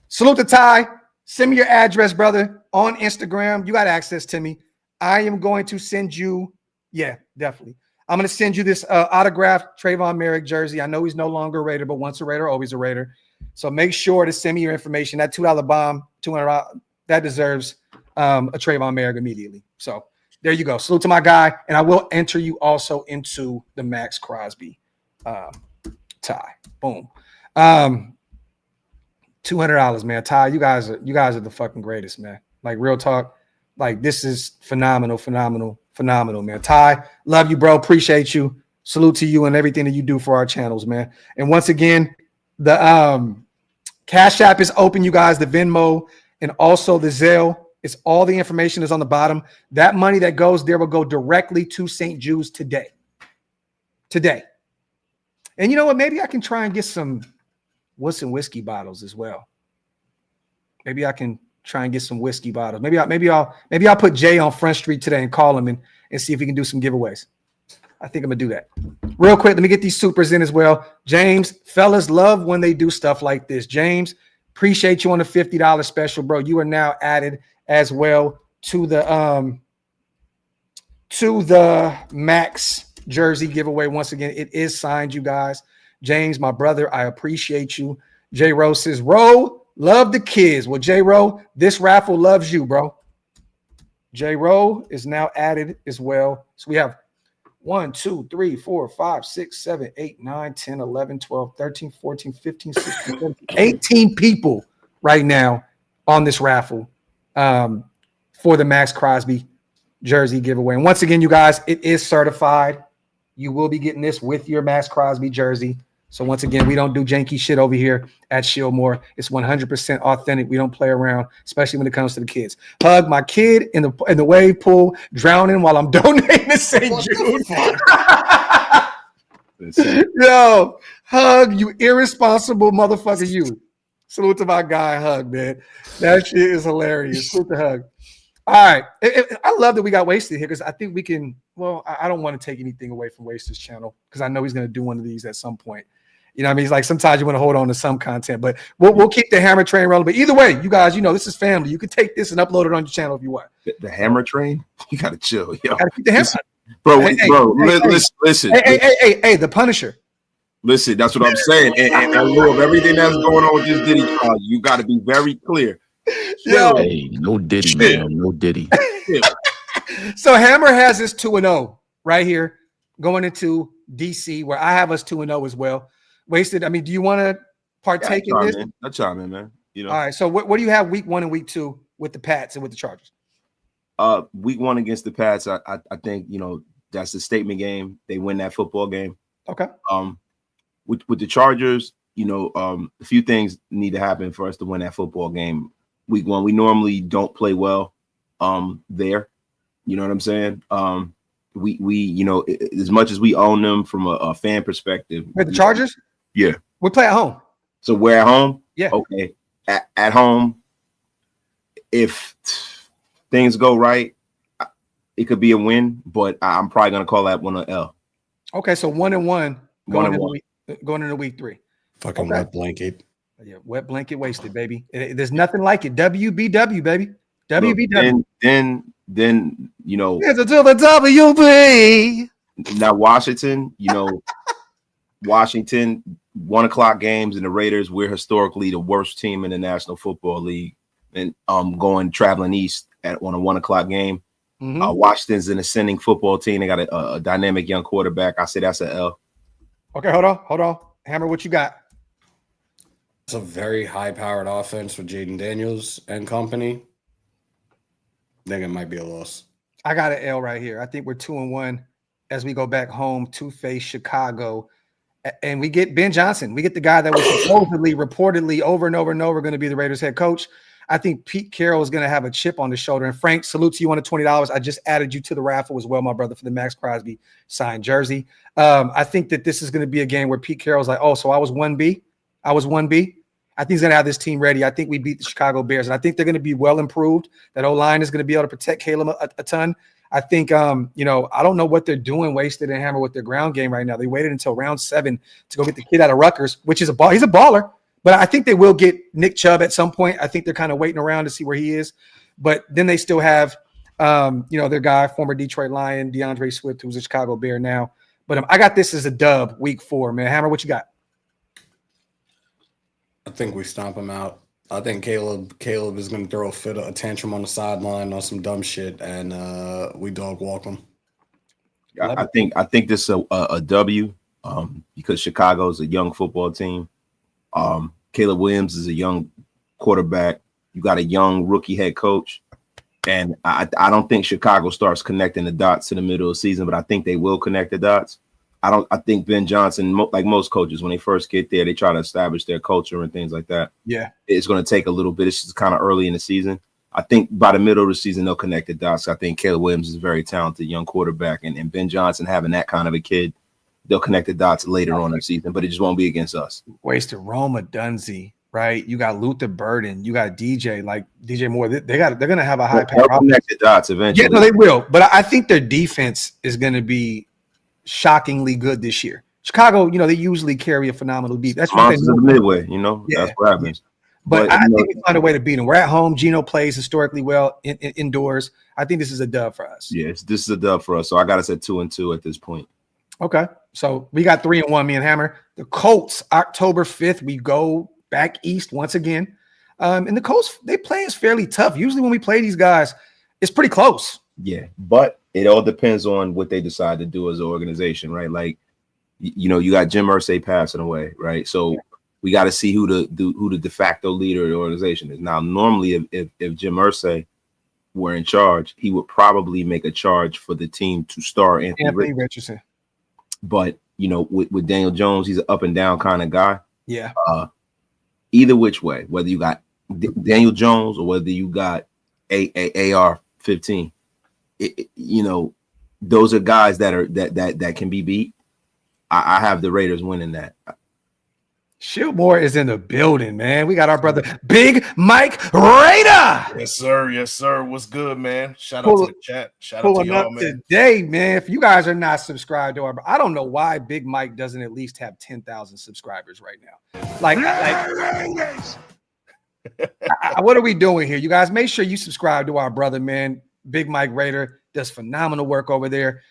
Salute to Ty. Send me your address, brother, on Instagram. You got access to me. I am going to send you – yeah, definitely. I'm going to send you this autographed Trayvon Merrick jersey. I know he's no longer a Raider, but once a Raider, always a Raider. So make sure to send me your information. That $2 bomb, $200, that deserves a Trayvon Merrick immediately. So – there you go. Salute to my guy. And I will enter you also into the Max Crosby tie. Boom. $200, man. Ty, you guys are the fucking greatest, man. Like, real talk. Like, this is phenomenal, man. Ty, love you, bro. Appreciate you. Salute to you and everything that you do for our channels, man. And once again, the Cash App is open, you guys. The Venmo and also the Zelle. It's all the information is on the bottom. That money that goes there will go directly to St. Jude's today. And you know what? Maybe I can try and get some Wilson whiskey bottles as well. Maybe I can try and get some whiskey bottles. Maybe I'll put Jay on Front Street today and call him and see if we can do some giveaways. I think I'm gonna do that. Real quick, let me get these supers in as well. James, fellas love when they do stuff like this. James, appreciate you on the $50 special, bro. You are now added as well to the Max jersey giveaway. Once again, it is signed, you guys. James, my brother, I appreciate you. J Rowe says, Rowe, love the kids. Well, J Rowe, this raffle loves you, bro. J Rowe is now added as well. So we have 1, 2, 3, 4, 5, 6, 7, 8, 9, 10, 11, 12, 13, 14, 15, 16, 17, 18 people right now on this raffle for the Max Crosby jersey giveaway. And once again, you guys, it is certified. You will be getting this with your Max Crosby jersey. So once again, we don't do janky shit over here at Shieldmore. It's 100% authentic. We don't play around, especially when it comes to the kids. Hug my kid in the wave pool, drowning while I'm donating to St. Jude. Yo, Hug, you irresponsible motherfucker, you. Salute to my guy, Hug, man. That shit is hilarious. Salute to Hug. All right. I love that we got Wasted here because I think we can. Well, I don't want to take anything away from Wasted's channel because I know he's going to do one of these at some point. You know what I mean? It's like sometimes you want to hold on to some content, but we'll keep the hammer train rolling. But either way, you guys, you know, this is family. You can take this and upload it on your channel if you want. The hammer train? You got to chill, yo. Gotta keep the hammer. Listen. Hey, the Punisher. Listen, that's what I'm saying. And in lieu of everything that's going on with this Diddy trial, you got to be very clear. Hey, no Diddy, man. No Diddy. So Hammer has his 2-0 right here going into DC, where I have us 2-0 as well. Wasted. I mean, do you want to partake in this? I'll chime in, man. You know. All right. So what do you have week 1 and week 2 with the Pats and with the Chargers? Week 1 against the Pats, I think, you know, that's a statement game. They win that football game. Okay. With the Chargers, you know, a few things need to happen for us to win that football game. Week 1, we normally don't play well there. You know what I'm saying? We you know, as much as we own them from a fan perspective. With the Chargers? Yeah. We play at home. So we're at home? Yeah. Okay. At home, if things go right, it could be a win, but I'm probably going to call that one an L. Okay, so 1-1 going into week 3. Fucking wet blanket. Yeah, wet blanket wasted, baby. There's nothing like it. WBW, baby. WBW. Then you know. It's until the WB. Now Washington, you know, Washington 1:00 games and the Raiders. We're historically the worst team in the National Football League, and traveling east on a 1:00 game. Mm-hmm. Washington's an ascending football team. They got a dynamic young quarterback. I say that's an L. Okay, hold on. Hammer, what you got? It's a very high-powered offense with Jaden Daniels and company. I think it might be a loss. I got an L right here. I think we're 2-1 as we go back home to face Chicago. And we get Ben Johnson. We get the guy that was supposedly, reportedly, over and over and over going to be the Raiders head coach. I think Pete Carroll is going to have a chip on his shoulder. And Frank, salute to you on the $20. I just added you to the raffle as well, my brother, for the Max Crosby signed jersey. I think that this is going to be a game where Pete Carroll's like, oh, so I was 1B? I was 1B? I think he's going to have this team ready. I think we beat the Chicago Bears, and I think they're going to be well improved. That O-line is going to be able to protect Caleb a ton. I think, you know, I don't know what they're doing, Wasted and Hammer, with their ground game right now. They waited until round 7 to go get the kid out of Rutgers, which is he's a baller. But I think they will get Nick Chubb at some point. I think they're kind of waiting around to see where he is. But then they still have, you know, their guy, former Detroit Lion, DeAndre Swift, who's a Chicago Bear now. But I got this as a dub week 4, man. Hammer, what you got? I think we stomp him out. I think Caleb is going to throw a tantrum on the sideline on some dumb shit, and we dog walk him. I think this is a W because Chicago is a young football team. Caleb Williams is a young quarterback. You got a young rookie head coach. And I don't think Chicago starts connecting the dots to the middle of the season, but I think they will connect the dots. I think Ben Johnson, like most coaches, when they first get there, they try to establish their culture and things like that. Yeah. It's going to take a little bit. It's just kind of early in the season. I think by the middle of the season, they'll connect the dots. I think Caleb Williams is a very talented young quarterback, and Ben Johnson having that kind of a kid, they'll connect the dots later on in the season, but it just won't be against us. Wasted Roma Dunzy, right? You got Luther Burden, you got DJ Moore. They're going to have a high power. They'll connect the dots eventually. Yeah, no, they will. But I think their defense is going to be shockingly good this year. Chicago, you know, they usually carry a phenomenal beat. That's what they do. The midway, you know, that's what happens. But I think we find a way to beat them. We're at home. Geno plays historically well indoors. I think this is a dub for us. Yes, this is a dub for us. So I got us at 2-2 at this point. Okay. So we got 3-1, me and Hammer. The Colts, October 5th, we go back east once again. And the Colts, they play us fairly tough. Usually when we play these guys, it's pretty close. Yeah, but it all depends on what they decide to do as an organization, right? Like, you know, you got Jim Irsay passing away, right? So we got to see who the de facto leader of the organization is. Now, normally, if Jim Irsay were in charge, he would probably make a charge for the team to star Anthony Richardson. But with Daniel Jones, he's an up and down kind of guy. Yeah. Either which way, whether you got Daniel Jones or whether you got AR-15, those are guys that can be beat. I have the Raiders winning that. Shieldmore is in the building, man. We got our brother Big Mike Raider. Yes, sir. Yes, sir. What's good, man? Shout out to the chat. Shout out to y'all, man. Today, man. If you guys are not subscribed to I don't know why Big Mike doesn't at least have 10,000 subscribers right now. Like what are we doing here? You guys make sure you subscribe to our brother, man. Big Mike Raider does phenomenal work over there.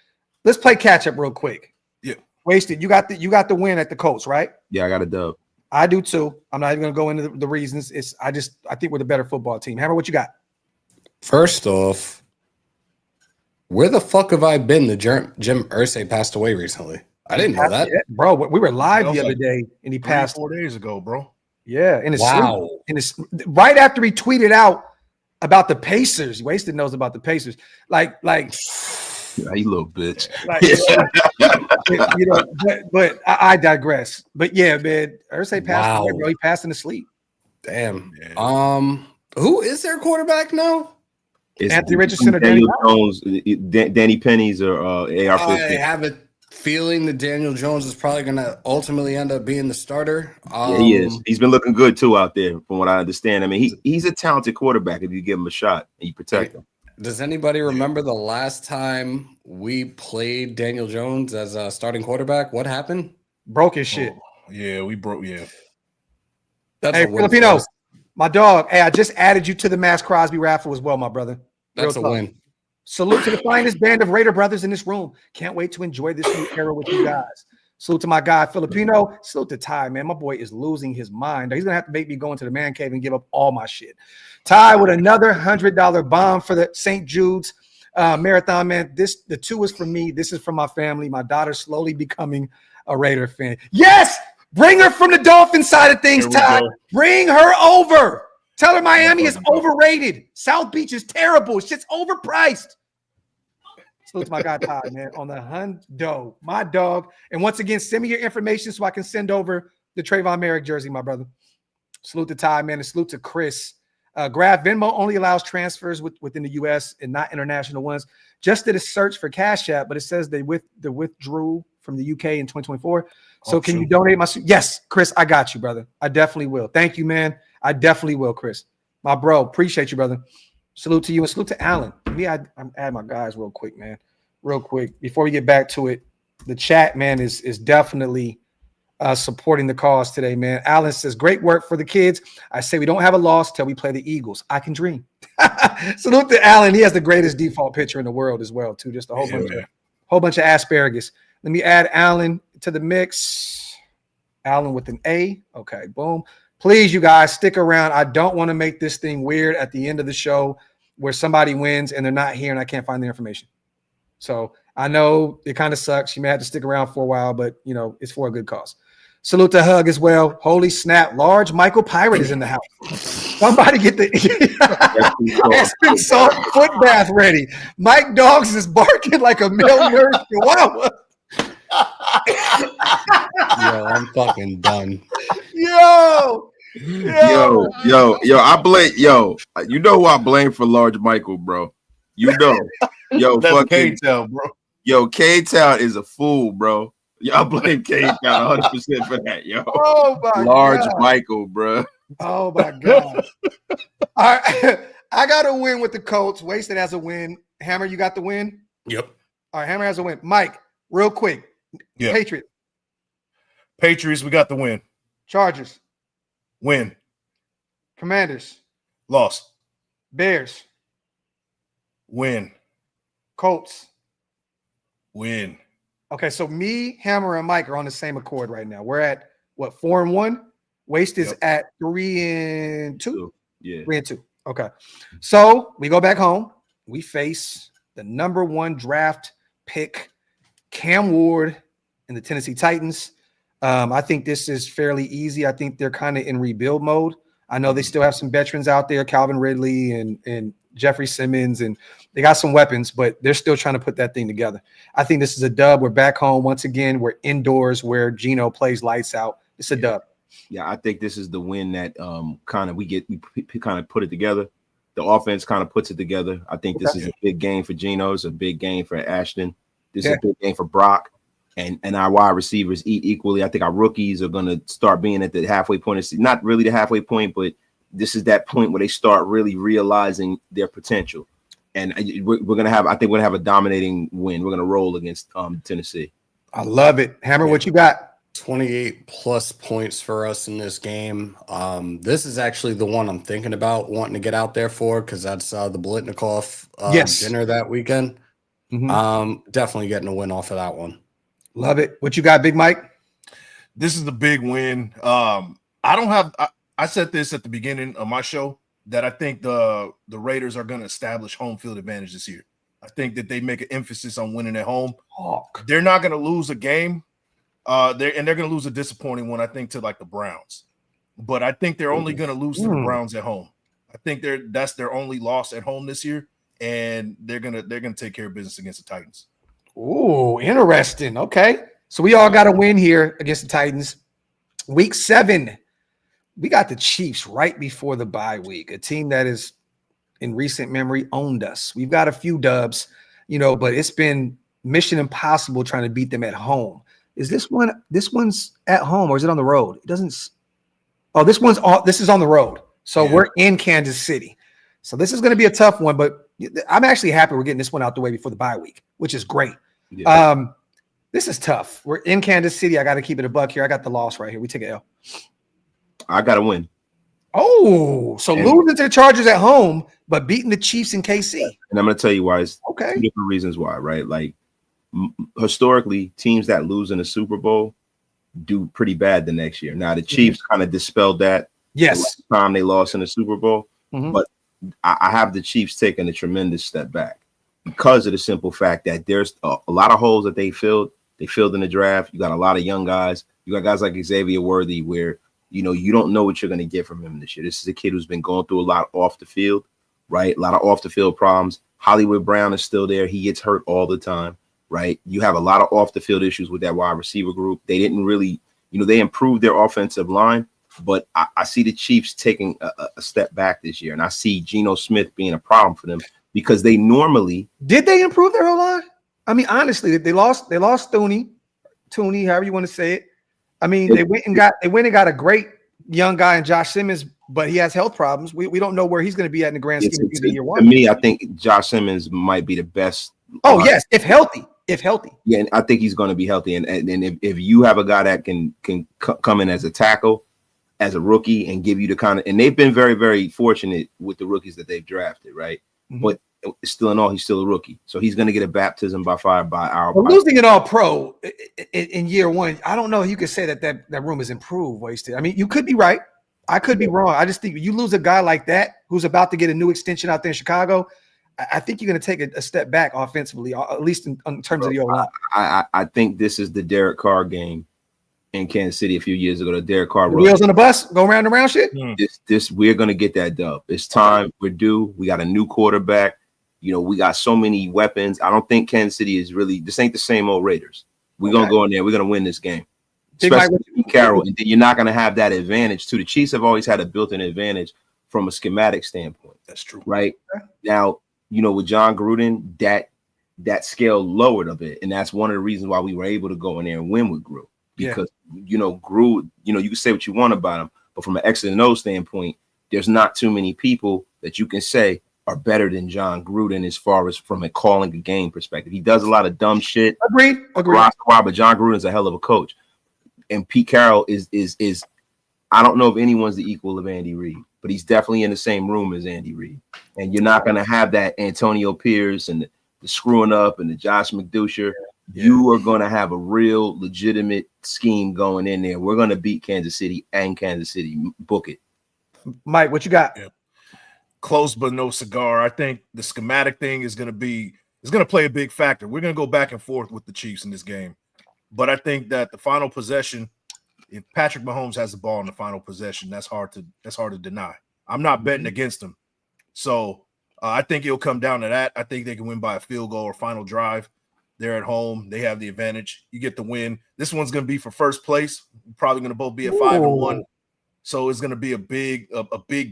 Let's play catch up real quick. Yeah. Wasted. You got the win at the Colts, right? Yeah, I got a dub. I do too. I'm not even going to go into the reasons. I think we're the better football team. Hammer, what you got? First off, where the fuck have I been? Jim Irsay passed away recently. I didn't know that, bro. We were live the other day, and he passed 4 days ago, bro. Yeah, in his wow. Sleep. Right after he tweeted out about the Pacers. Wasted knows about the Pacers. Like. Yeah, you little bitch. But I digress. But yeah, man, Irsay passed away, bro. He passed in his sleep. Damn. Yeah. Who is their quarterback now? Anthony Richardson or Daniel Jones, Danny Pennies or AR-15. I have a feeling that Daniel Jones is probably going to ultimately end up being the starter. Yeah, he is. He's been looking good too out there, from what I understand. I mean, he's a talented quarterback if you give him a shot and you protect him. Does anybody remember the last time we played Daniel Jones as a starting quarterback? What happened? Broke his shit. Yeah, we broke. Yeah. That's hey, Filipino, my dog. Hey, I just added you to the Mass Crosby raffle as well, my brother. That's a win. Salute to the finest band of Raider brothers in this room. Can't wait to enjoy this new era with you guys. Salute to my guy, Filipino. Salute to Ty, man. My boy is losing his mind. He's going to have to make me go into the man cave and give up all my shit. Ty with another $100 bomb for the St. Jude's marathon, man. The 2 is for me. This is for my family. My daughter's slowly becoming a Raider fan. Yes! Bring her from the Dolphin side of things, Ty. Bring her over. Tell her Miami is overrated. South Beach is terrible. Shit's overpriced. Salute to my guy, Ty, man, on the hundo. My dog. And once again, send me your information so I can send over the Trayvon Merrick jersey, my brother. Salute to Ty, man, and salute to Chris. Graphk Venmo only allows transfers within the U.S. and not international ones. Just did a search for Cash App, but it says they withdrew from the UK in 2024. So can you donate my? Yes, Chris, I got you, brother. I definitely will. Thank you, man. I definitely will, Chris. My bro, appreciate you, brother. Salute to you and salute to Alan. I'm add my guys real quick, man. Real quick before we get back to it. The chat, man, is definitely supporting the cause today, man. Alan says, great work for the kids. I say we don't have a loss till we play the Eagles. I can dream. Salute to Alan. He has the greatest default picture in the world as well, too. Just a whole bunch of asparagus. Let me add Alan to the mix. Alan with an A. Okay, boom. Please, you guys, stick around. I don't want to make this thing weird at the end of the show where somebody wins and they're not here and I can't find the information. So I know it kind of sucks. You may have to stick around for a while, but, it's for a good cause. Salute to Hug as well. Holy snap. Large Michael Pirate is in the house. Somebody get the Aspen Salt foot bath ready. Mike Dogs is barking like a male nurse. Wow. Yo, I'm fucking done. Yo, I blame you know who I blame for Large Michael, bro. Yo, fucking K-Town, bro. Yo, K-Town is a fool, bro. Y'all blame K-Town 100% for that, yo. Oh my Large God. Michael, bro. Oh my God. All right. I got a win with the Colts. Wasted has a win. Hammer, you got the win? Yep. All right, Hammer has a win. Mike, real quick. Yeah. Patriots, we got the win. Chargers, Win. Commanders, Loss. Bears, Win. Colts. Win. Okay, so me, Hammer, and Mike are on the same accord right now. We're at what, 4-1? Waste is at 3-2. Yeah. 3-2. Okay. So we go back home. We face the number 1 draft pick, Cam Ward, and the Tennessee Titans. I think this is fairly easy. I think they're kind of in rebuild mode. I know they still have some veterans out there, Calvin Ridley and Jeffrey Simmons, and they got some weapons, but they're still trying to put that thing together. I think this is a dub. We're back home once again. We're indoors where Geno plays lights out. It's a dub. Yeah, I think this is the win that we kind of put it together. The offense kind of puts it together. I think this is a big game for Geno. It's a big game for Ashton. This is a big game for Brock. And our wide receivers eat equally. I think our rookies are going to start being at the halfway point. Not really the halfway point, but this is that point where they start really realizing their potential. And we're going to have, I think we're going to have a dominating win. We're going to roll against Tennessee. I love it. Hammer, what you got? 28 plus points for us in this game. This is actually the one I'm thinking about wanting to get out there for, because that's the Blitnikoff dinner that weekend. Definitely getting a win off of that one. Love it. What you got, Big Mike? This is the big win. I said this at the beginning of my show that I think the Raiders are going to establish home field advantage this year. I think that they make an emphasis on winning at home. They're not going to lose a game. They're going to lose a disappointing one, I think, to like the Browns. But I think they're only going to lose to the Browns at home. I think that's their only loss at home this year, and they're gonna take care of business against the Titans. Ooh, interesting. Okay. So we all got a win here against the Titans. Week 7, we got the Chiefs right before the bye week, a team that is in recent memory owned us. We've got a few dubs, but it's been mission impossible trying to beat them at home. Is this one's at home or is it on the road? It doesn't. Oh, this is on the road. So we're in Kansas City. So this is going to be a tough one, but I'm actually happy we're getting this one out the way before the bye week, which is great. Yeah. This is tough. We're in Kansas City. I got to keep it a buck here. I got the loss right here. We take an L. I got to win. Oh, so losing to the Chargers at home, but beating the Chiefs in KC. And I'm going to tell you why. It's okay. 2 different reasons why, right? Like historically, teams that lose in the Super Bowl do pretty bad the next year. Now the Chiefs kind of dispelled that. Yes. The last time they lost in the Super Bowl, but I have the Chiefs taking a tremendous step back because of the simple fact that there's a lot of holes that they filled. They filled in the draft. You got a lot of young guys. You got guys like Xavier Worthy where, you don't know what you're going to get from him this year. This is a kid who's been going through a lot off the field, right? A lot of off the field problems. Hollywood Brown is still there. He gets hurt all the time, right? You have a lot of off the field issues with that wide receiver group. They didn't really, they improved their offensive line, but I see the Chiefs taking a step back this year. And I see Geno Smith being a problem for them because they normally. Did they improve their O-line? I mean, honestly, they lost Tooney, however you want to say it. I mean, they went and got a great young guy in Josh Simmons, but he has health problems. We don't know where he's going to be at in the grand scheme of year one. To me, I think Josh Simmons might be the best. Oh, yes, if healthy. Yeah, and I think he's going to be healthy. And if you have a guy that can come in as a tackle, as a rookie, and give you the kind of, and they've been very, very fortunate with the rookies that they've drafted, right? But still in all, he's still a rookie. So he's going to get a baptism by fire by our. Well, losing an all-pro in year one, I don't know if you could say that room is improved, wasted. I mean, you could be right. I could be wrong. I just think you lose a guy like that who's about to get a new extension out there in Chicago, I think you're going to take a step back offensively, at least in terms of the O-line. I think this is the Derek Carr game in Kansas City a few years ago. The Derek Carr wheels on the bus, go round and round shit. This we're going to get that dub. It's time. We're due. We got a new quarterback. We got so many weapons. I don't think Kansas City is really. This ain't the same old Raiders. We're gonna go in there. We're gonna win this game. Especially Pete Carroll, and then you're not gonna have that advantage too. The Chiefs have always had a built-in advantage from a schematic standpoint. That's true, right? Now, with John Gruden, that scale lowered a bit, and that's one of the reasons why we were able to go in there and win with Gruden. Because Gruden, you can say what you want about him, but from an X and O standpoint, there's not too many people that you can say are better than John Gruden as far as from a calling a game perspective. He does a lot of dumb shit. Agreed. But John Gruden's a hell of a coach. And Pete Carroll is I don't know if anyone's the equal of Andy Reid, but he's definitely in the same room as Andy Reid. And you're not going to have that Antonio Pierce and the screwing up and the Josh McDoucher. You are going to have a real legitimate scheme going in there. We're going to beat Kansas City and Kansas City. Book it. Mike, what you got? Yeah. Close but no cigar. I think the schematic thing is going to play a big factor. We're going to go back and forth with the Chiefs in this game, but I think that the final possession if Patrick Mahomes has the ball in the final possession, that's hard to deny. I'm not betting against him. So I think it'll come down to that. I think they can win by a field goal or final drive. They're at home. They have the advantage. You get the win. This one's going to be for first place. We're probably going to both be at 5-1. So it's going to be a big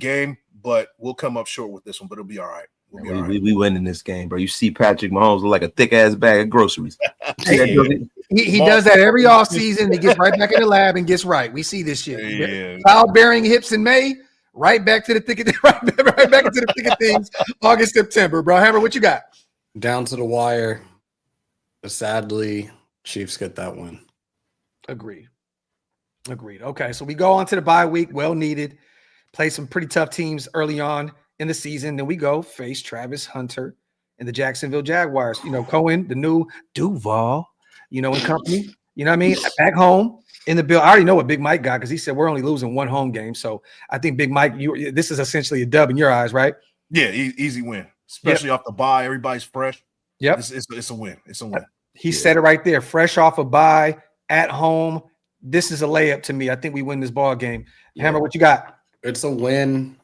game, but we'll come up short with this one, but it'll be all right. We win in this game, bro. You see Patrick Mahomes look like a thick-ass bag of groceries. He does that every offseason. He gets right back in the lab and gets right. We see this shit. Yeah. Childbearing hips in May, right back to the thick of right back into the thick of things. August, September, bro. Hammer, what you got? Down to the wire. But sadly, Chiefs get that win. Agreed. Okay, so we go on to the bye week. Well needed. Play some pretty tough teams early on in the season. Then we go face Travis Hunter and the Jacksonville Jaguars. You know, Cohen, the new Duval, and company. You know what I mean? Back home in the bill. I already know what Big Mike got because he said we're only losing one home game. So I think Big Mike, this is essentially a dub in your eyes, right? Yeah, easy win, especially off the bye. Everybody's fresh. Yep, it's a win. It's a win. He said it right there. Fresh off a bye at home. This is a layup to me. I think we win this ball game. Hammer, what you got? It's a win.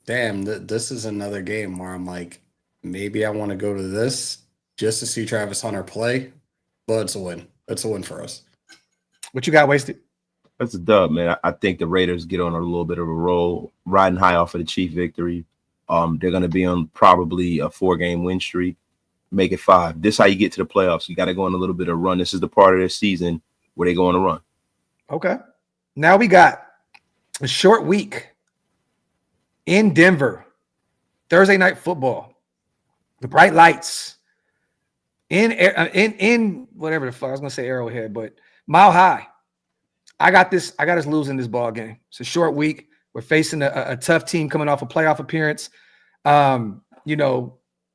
This is another game where I'm like, maybe I want to go to this just to see Travis Hunter play, but it's a win. It's a win for us. What you got, Wasted? That's a dub, man. I think the Raiders get on a little bit of a roll, riding high off of the Chief victory. They're going to be on probably a 4-game win streak. Make it 5. This is how you get to the playoffs. You got to go on a little bit of run. This is the part of their season where they go on a run. Okay. Now we got a short week in Denver. Thursday night football. The bright lights in whatever the fuck I was gonna say Arrowhead, but Mile High. I got us losing this ball game. It's a short week. We're facing a tough team coming off a playoff appearance.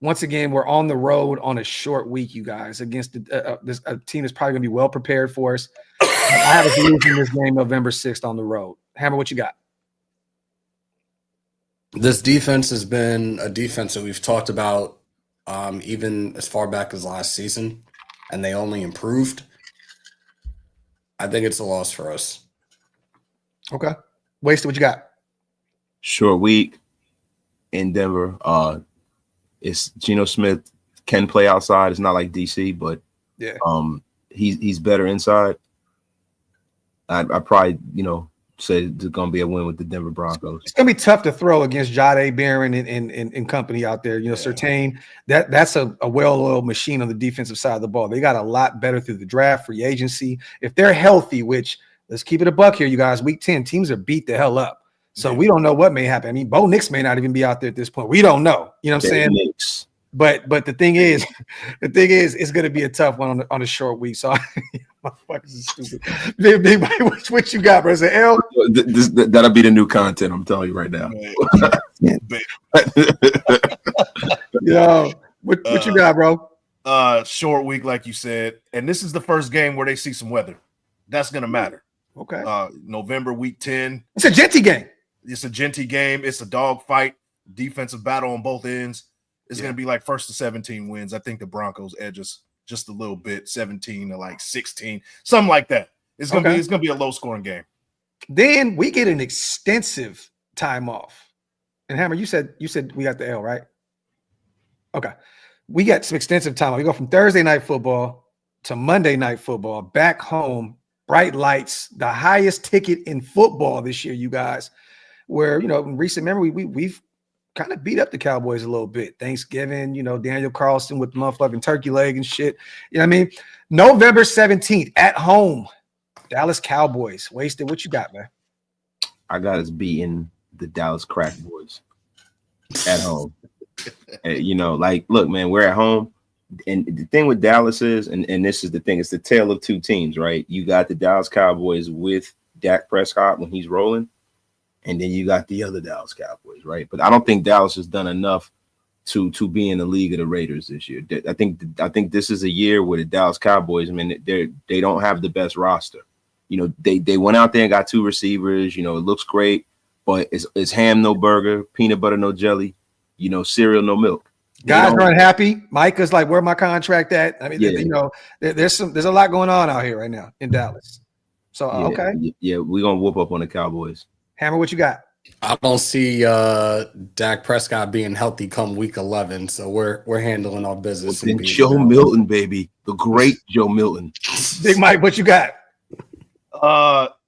Once again, we're on the road on a short week, you guys, against a team that's probably going to be well prepared for us. I have us losing this game November 6th on the road. Hammer, what you got? This defense has been a defense that we've talked about even as far back as last season, and they only improved. I think it's a loss for us. Okay. Wasted, what you got? Short week in Denver. It's Geno Smith can play outside. It's not like DC, but yeah, he's better inside. I probably say it's gonna be a win with the Denver Broncos. It's gonna be tough to throw against Jade Barron and company out there. Surtain, that's a well-oiled machine on the defensive side of the ball. They got a lot better through the draft, free agency. If they're healthy, which let's keep it a buck here, you guys. Week 10, teams are beat the hell up. So we don't know what may happen. I mean, Bo Nix may not even be out there at this point. We don't know. You know what I'm saying? Nix. But the thing is, it's going to be a tough one on a short week. So, motherfuckers is stupid. Big, what you got, bro? Is it L? That'll be the new content. I'm telling you right now. Yo, what you got, bro? Short week, like you said, and this is the first game where they see some weather. That's going to matter. Okay. November week 10. It's a Genty game. It's a Genty game. It's a dog fight, defensive battle on both ends. It's going to be like 1st to 17 wins. I think the Broncos edge us just a little bit, 17 to like 16, something like that. It's going to be a low scoring game. Then we get an extensive time off. And Hammer, you said we got the L, right? Okay. We got some extensive time off. We go from Thursday night football to Monday night football, back home. Bright lights, the highest ticket in football this year, you guys. Where in recent memory, we've kind of beat up the Cowboys a little bit. Thanksgiving, Daniel Carlson with the motherfucking turkey leg and shit. You know what I mean? November 17th at home, Dallas Cowboys. Wasted, what you got, man? I got us beating the Dallas Crack Boys at home. Look, man, we're at home. And the thing with Dallas is, and this is the thing, it's the tale of two teams, right? You got the Dallas Cowboys with Dak Prescott when he's rolling, and then you got the other Dallas Cowboys, right? But I don't think Dallas has done enough to be in the league of the Raiders this year. I think this is a year where the Dallas Cowboys, I mean, they don't have the best roster. They went out there and got 2 receivers. It looks great, but it's ham no burger, peanut butter no jelly, cereal no milk. Guys are unhappy. Micah's like, where my contract at? I mean, Yeah. you know, there's a lot going on out here right now in Dallas. So okay, yeah, we're gonna whoop up on the Cowboys. Hammer, what you got? I don't see Dak Prescott being healthy come week 11, so we're handling our business. And Joe Milton, baby, the great Joe Milton. Big Mike, what you got?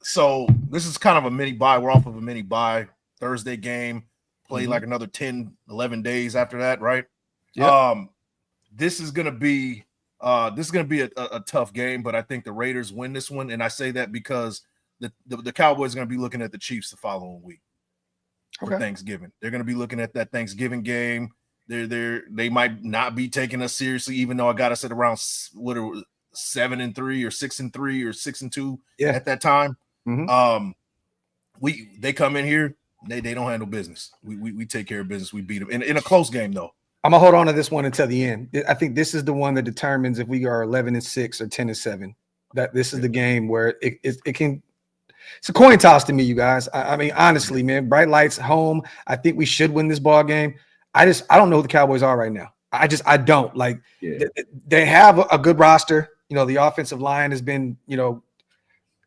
So this is kind of a mini bye. We're off of a mini bye. Thursday game, play like another 10, 11 days after that, right? Yep. This is gonna be a tough game, but I think the Raiders win this one, and I say that because the Cowboys are gonna be looking at the Chiefs the following week. For Thanksgiving. They're going to be looking at that Thanksgiving game. They might not be taking us seriously, even though I got us at around 7-3 or 6-3 or 6-2 at that time. They come in here, they don't handle business. We take care of business. We beat them in a close game though. I'm gonna hold on to this one until the end. I think this is the one that determines if we are 11-6 or 10-7. That this is the game where it can. It's a coin toss to me, you guys. I mean, honestly, man, bright lights home. I think we should win this ball game. I don't know who the Cowboys are right now. I don't like. They have a good roster. You know, the offensive line has been, you know,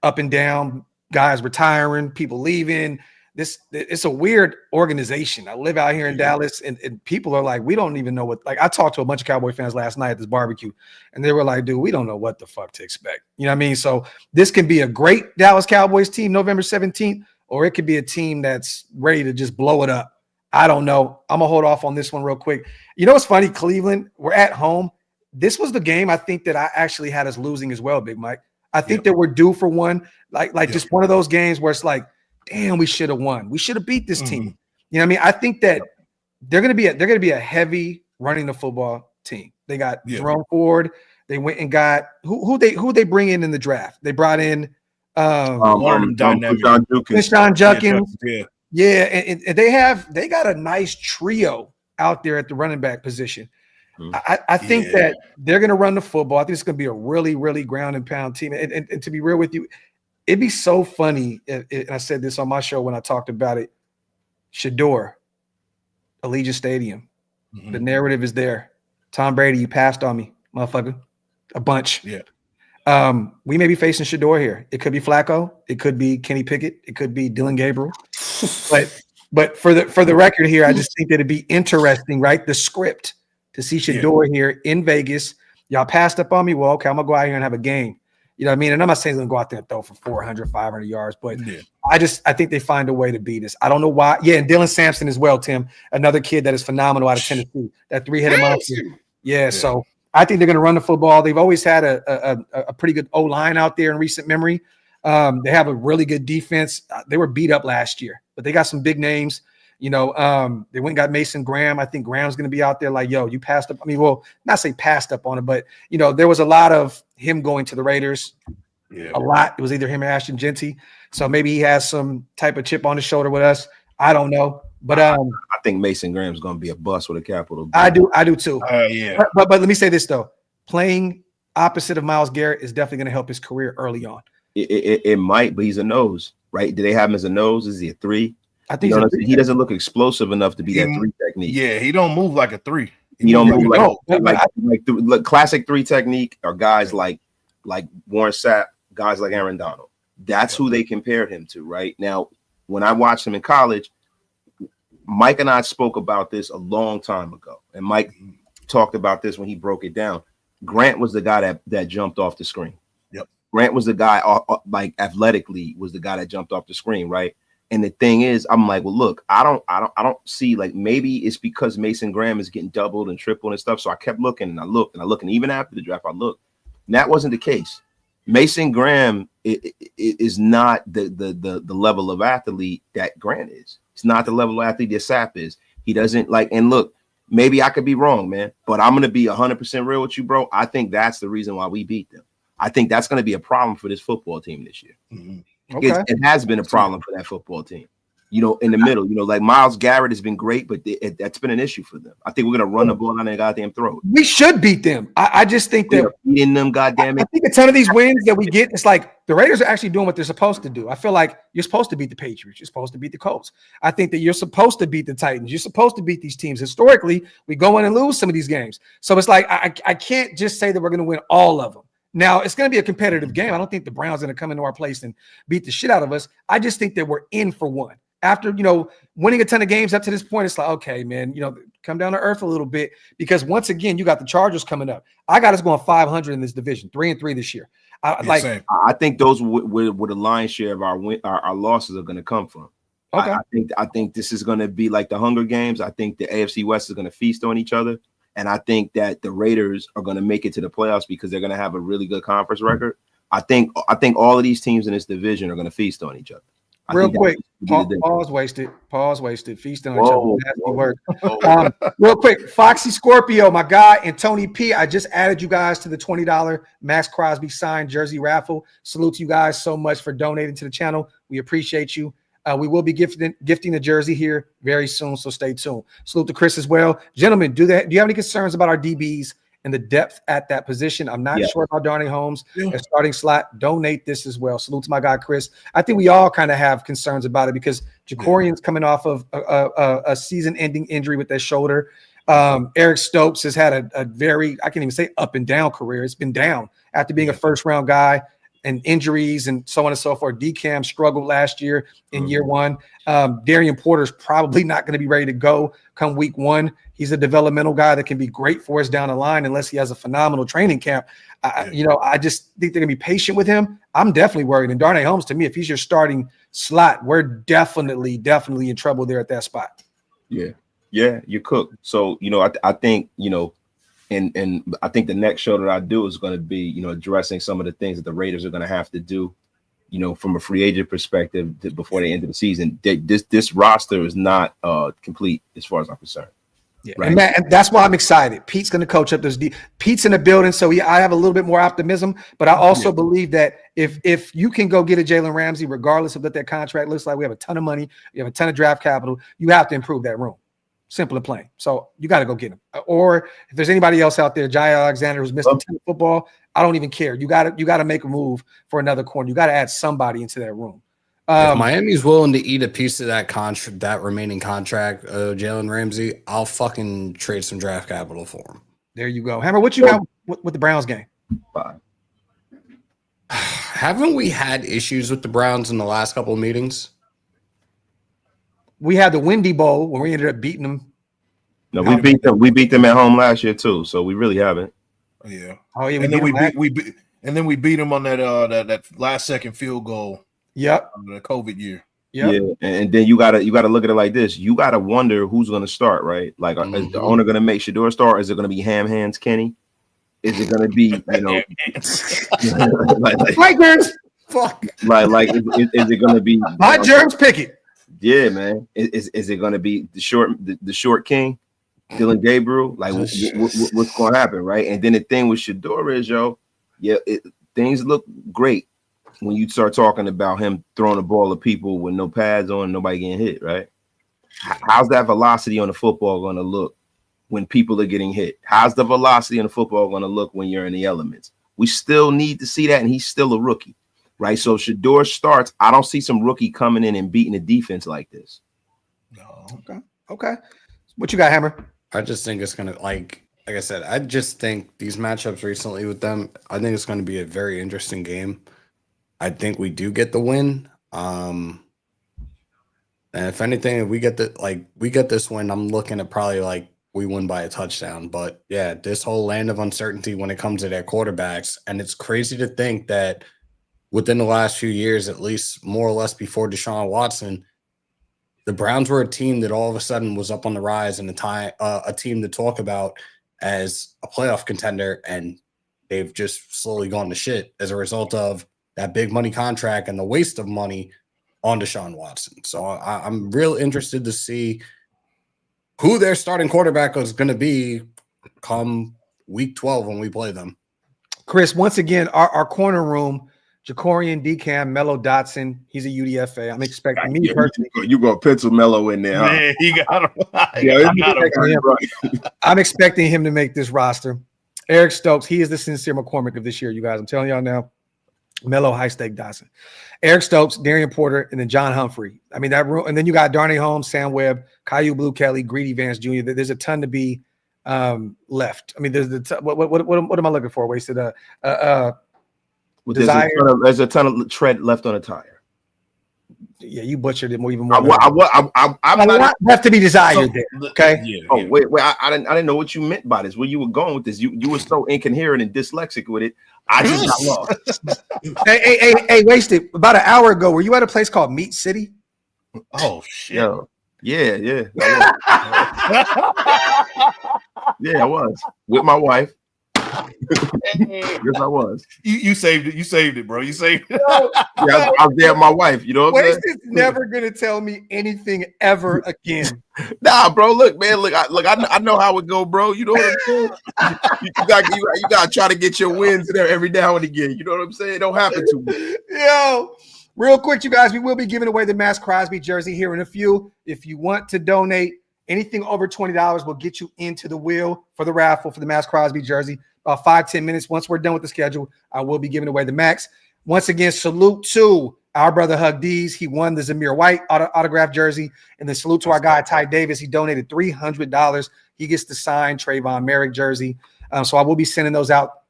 up and down. Guys retiring, people leaving. It's a weird organization. I live out here in Dallas, and people are like, we don't even know what. Like, I talked to a bunch of Cowboy fans last night at this barbecue, and they were like, dude, we don't know what the fuck to expect. You know what I mean? So this can be a great Dallas Cowboys team November 17th, or it could be a team that's ready to just blow it up. I don't know. I'm gonna hold off on this one real quick. You know what's funny? Cleveland, we're at home. This was the game I think that I actually had us losing as well, Big Mike. I think that we're due for one, like just one of those games where it's like, damn, we should have won. We should have beat this team. You know what I mean? I think that they're gonna be a heavy running the football team. They got Jerome Ford. They went and got who they bring in the draft. They brought in Sean Junkins. And they got a nice trio out there at the running back position. I think that they're going to run the football. I think it's going to be a really, really ground and pound team. And to be real with you, it'd be so funny. And I said this on my show when I talked about it. Shador, Allegiant Stadium. The narrative is there. Tom Brady, you passed on me, motherfucker. A bunch. We may be facing Shador here. It could be Flacco. It could be Kenny Pickett. It could be Dylan Gabriel. But for the record here, I just think that it'd be interesting, right? The script to see Shador here in Vegas. Y'all passed up on me. Well, okay, I'm gonna go out here and have a game. You know what I mean? And I'm not saying they're gonna go out there and throw for 400, 500 yards, but I think they find a way to beat us. I don't know why. Yeah, and Dylan Sampson as well, Tim, another kid that is phenomenal out of Tennessee. That three-headed monster. So I think they're going to run the football. They've always had a pretty good O-line out there in recent memory. They have a really good defense. They were beat up last year, but they got some big names. You know, they went and got Mason Graham. I think Graham's going to be out there like, yo, you passed up. I mean, well, not say passed up on it, but, you know, there was a lot of him going to the Raiders. A lot. It was either him or Ashton Genty. So maybe he has some type of chip on his shoulder with us. I don't know. But I think Mason Graham's going to be a bust with a capital B. I do too. But let me say this though: playing opposite of Myles Garrett is definitely going to help his career early on. It might, but he's a nose, right? Do they have him as a nose? Is he a 3? I think he doesn't look explosive enough to be that 3 technique. Yeah, he don't move like a 3. He don't move like classic 3 technique are guys like Warren Sapp, guys like Aaron Donald. That's who they compared him to, right? Now, when I watched him in college, Mike and I spoke about this a long time ago, and Mike talked about this when he broke it down. Grant was the guy that jumped off the screen. Grant was the guy, like athletically, was the guy that jumped off the screen, right? And the thing is, I'm like, well, look, I don't see, like, maybe it's because Mason Graham is getting doubled and tripled and stuff. So I kept looking and I looked, and even after the draft, I looked, and that wasn't the case. Mason Graham is not the level of athlete that Grant is. It's not the level of athlete that Sapp is. He doesn't like, and look, maybe I could be wrong, man, but I'm going to be 100% real with you, bro. I think that's the reason why we beat them. I think that's going to be a problem for this football team this year. It has been a problem for that football team. in the middle. Like Myles Garrett has been great, but that's been an issue for them. I think we're gonna run the ball down their goddamn throat. We should beat them. I just think that beating them, goddamn it. I think a ton of these wins that we get, it's like the Raiders are actually doing what they're supposed to do. I feel like you're supposed to beat the Patriots. You're supposed to beat the Colts. I think that you're supposed to beat the Titans. You're supposed to beat these teams. Historically, we go in and lose some of these games. So it's like I can't just say that we're going to win all of them. Now, it's going to be a competitive game. I don't think the Browns are going to come into our place and beat the shit out of us. I just think that we're in for one. After, winning a ton of games up to this point, it's like, okay, man, come down to earth a little bit, because once again, you got the Chargers coming up. I got us going 500 in this division, 3-3 this year. I think those where the lion's share of our losses are going to come from. Okay. I think this is going to be like the Hunger Games. I think the AFC West is going to feast on each other. And I think that the Raiders are going to make it to the playoffs because they're going to have a really good conference record. I think all of these teams in this division are going to feast on each other. Real quick, pause wasted. Feasting on each other. Nasty work. Real quick, Foxy Scorpio, my guy, and Tony P. I just added you guys to the $20 Max Crosby signed jersey raffle. Salute to you guys so much for donating to the channel. We appreciate you. We will be gifting a jersey here very soon, so stay tuned. Salute to Chris as well. Gentlemen, do you have any concerns about our DBs and the depth at that position? I'm not sure about Darnay Holmes as starting slot. Donate this as well. Salute to my guy, Chris. I think we all kind of have concerns about it because Jacorian's coming off of a season-ending injury with that shoulder. Eric Stokes has had a very, I can't even say up and down career. It's been down after being a first-round guy and injuries and so on and so forth. DCAM struggled last year in year one. Darian Porter's probably not going to be ready to go come week one. He's a developmental guy that can be great for us down the line unless he has a phenomenal training camp. I just think they're going to be patient with him. I'm definitely worried. And Darnay Holmes, to me, if he's your starting slot, we're definitely in trouble there at that spot. Yeah, you're cooked. So, I think, and I think the next show that I do is going to be, addressing some of the things that the Raiders are going to have to do, from a free agent perspective before the end of the season. This roster is not complete as far as I'm concerned. Yeah, right? and that's why I'm excited. Pete's going to coach up this. Pete's in the building, so I have a little bit more optimism. But I also believe that if you can go get a Jalen Ramsey, regardless of what that contract looks like, we have a ton of money, you have a ton of draft capital. You have to improve that room. Simple and plain. So you got to go get him. Or if there's anybody else out there, Jai Alexander, who's missed a ton of football, I don't even care. You got to make a move for another corner. You got to add somebody into that room. If Miami's willing to eat a piece of that contract, that remaining contract, Jalen Ramsey, I'll fucking trade some draft capital for him. There you go. Hammer, what you got with the Browns game? Fine. Haven't we had issues with the Browns in the last couple of meetings? We had the Windy Bowl when we ended up beating them. No, we beat them. We beat them at home last year too, so we really haven't. Yeah. Oh yeah. And then we beat them on that last second field goal. Yep. The COVID year. Yep. Yeah, and then you gotta look at it like this. You gotta wonder who's gonna start, right? Like, is the owner gonna make Shador start? Is it gonna be Ham Hands Kenny? Is it gonna be like Germs? Fuck. Like is it gonna be my Germs Pickett? Yeah, man. Is it gonna be the short king, Dylan Gabriel? Like what's gonna happen, right? And then the thing with Shador is, things look great when you start talking about him throwing the ball to people with no pads on, nobody getting hit, right? How's that velocity on the football going to look when people are getting hit? How's the velocity on the football going to look when you're in the elements? We still need to see that, and he's still a rookie, right? So if Shador starts, I don't see some rookie coming in and beating a defense like this. No. Okay. What you got, Hammer? I just think it's going to, like I said, I just think these matchups recently with them, I think it's going to be a very interesting game. I think we do get the win. And if anything, if we get this win, I'm looking at probably we win by a touchdown. But yeah, this whole land of uncertainty when it comes to their quarterbacks. And it's crazy to think that within the last few years, at least more or less before Deshaun Watson, the Browns were a team that all of a sudden was up on the rise and a team to talk about as a playoff contender. And they've just slowly gone to shit as a result of that big money contract and the waste of money on Deshaun Watson. So I'm real interested to see who their starting quarterback is going to be come week 12 when we play them. Chris, once again, our corner room Jacorian, Decam, Mello Dotson. He's a UDFA. I'm expecting me personally. You go pencil Mello in there. Huh? Yeah, he got him. I'm expecting him to make this roster. Eric Stokes, he is the sincere McCormick of this year, you guys. I'm telling y'all now. Mello, high stake Dotson. Eric Stokes, Darian Porter, and then John Humphrey. I mean, that room, and then you got Darnay Holmes, Sam Webb, Caillou Blue Kelly, Greedy Vance Jr. There's a ton to be left. I mean, there's what am I looking for? Wasted desire. There's a ton of tread left on a tire. Yeah, you butchered it even more. I'm not left to be desired there. Okay. Yeah, wait. I didn't know what you meant by this. Where you were going with this? You were so incoherent and dyslexic with it. I just got lost. hey, Wasted. About an hour ago, were you at a place called Meat City? Oh shit. Yo, yeah. Yeah, I was with my wife. Yes, I was. You saved it. You saved it, bro. You saved it. Yeah, I was there with my wife. You know what I'm saying? Wasted's never gonna tell me anything ever again. Nah, bro. Look, man. I know how it go, bro. You know what I'm saying? you gotta try to get your wins there every now and again. You know what I'm saying? It don't happen to me. Yo, real quick, you guys. We will be giving away the Max Crosby jersey here in a few. If you want to donate, anything over $20 will get you into the wheel for the raffle for the Max Crosby jersey. 5-10 minutes. Once we're done with the schedule, I will be giving away the Max. Once again, salute to our brother Hug D's. He won the Zamir White autograph jersey. And then salute to our guy Ty Davis. He donated $300. He gets the signed Trayvon Merrick jersey. So I will be sending those out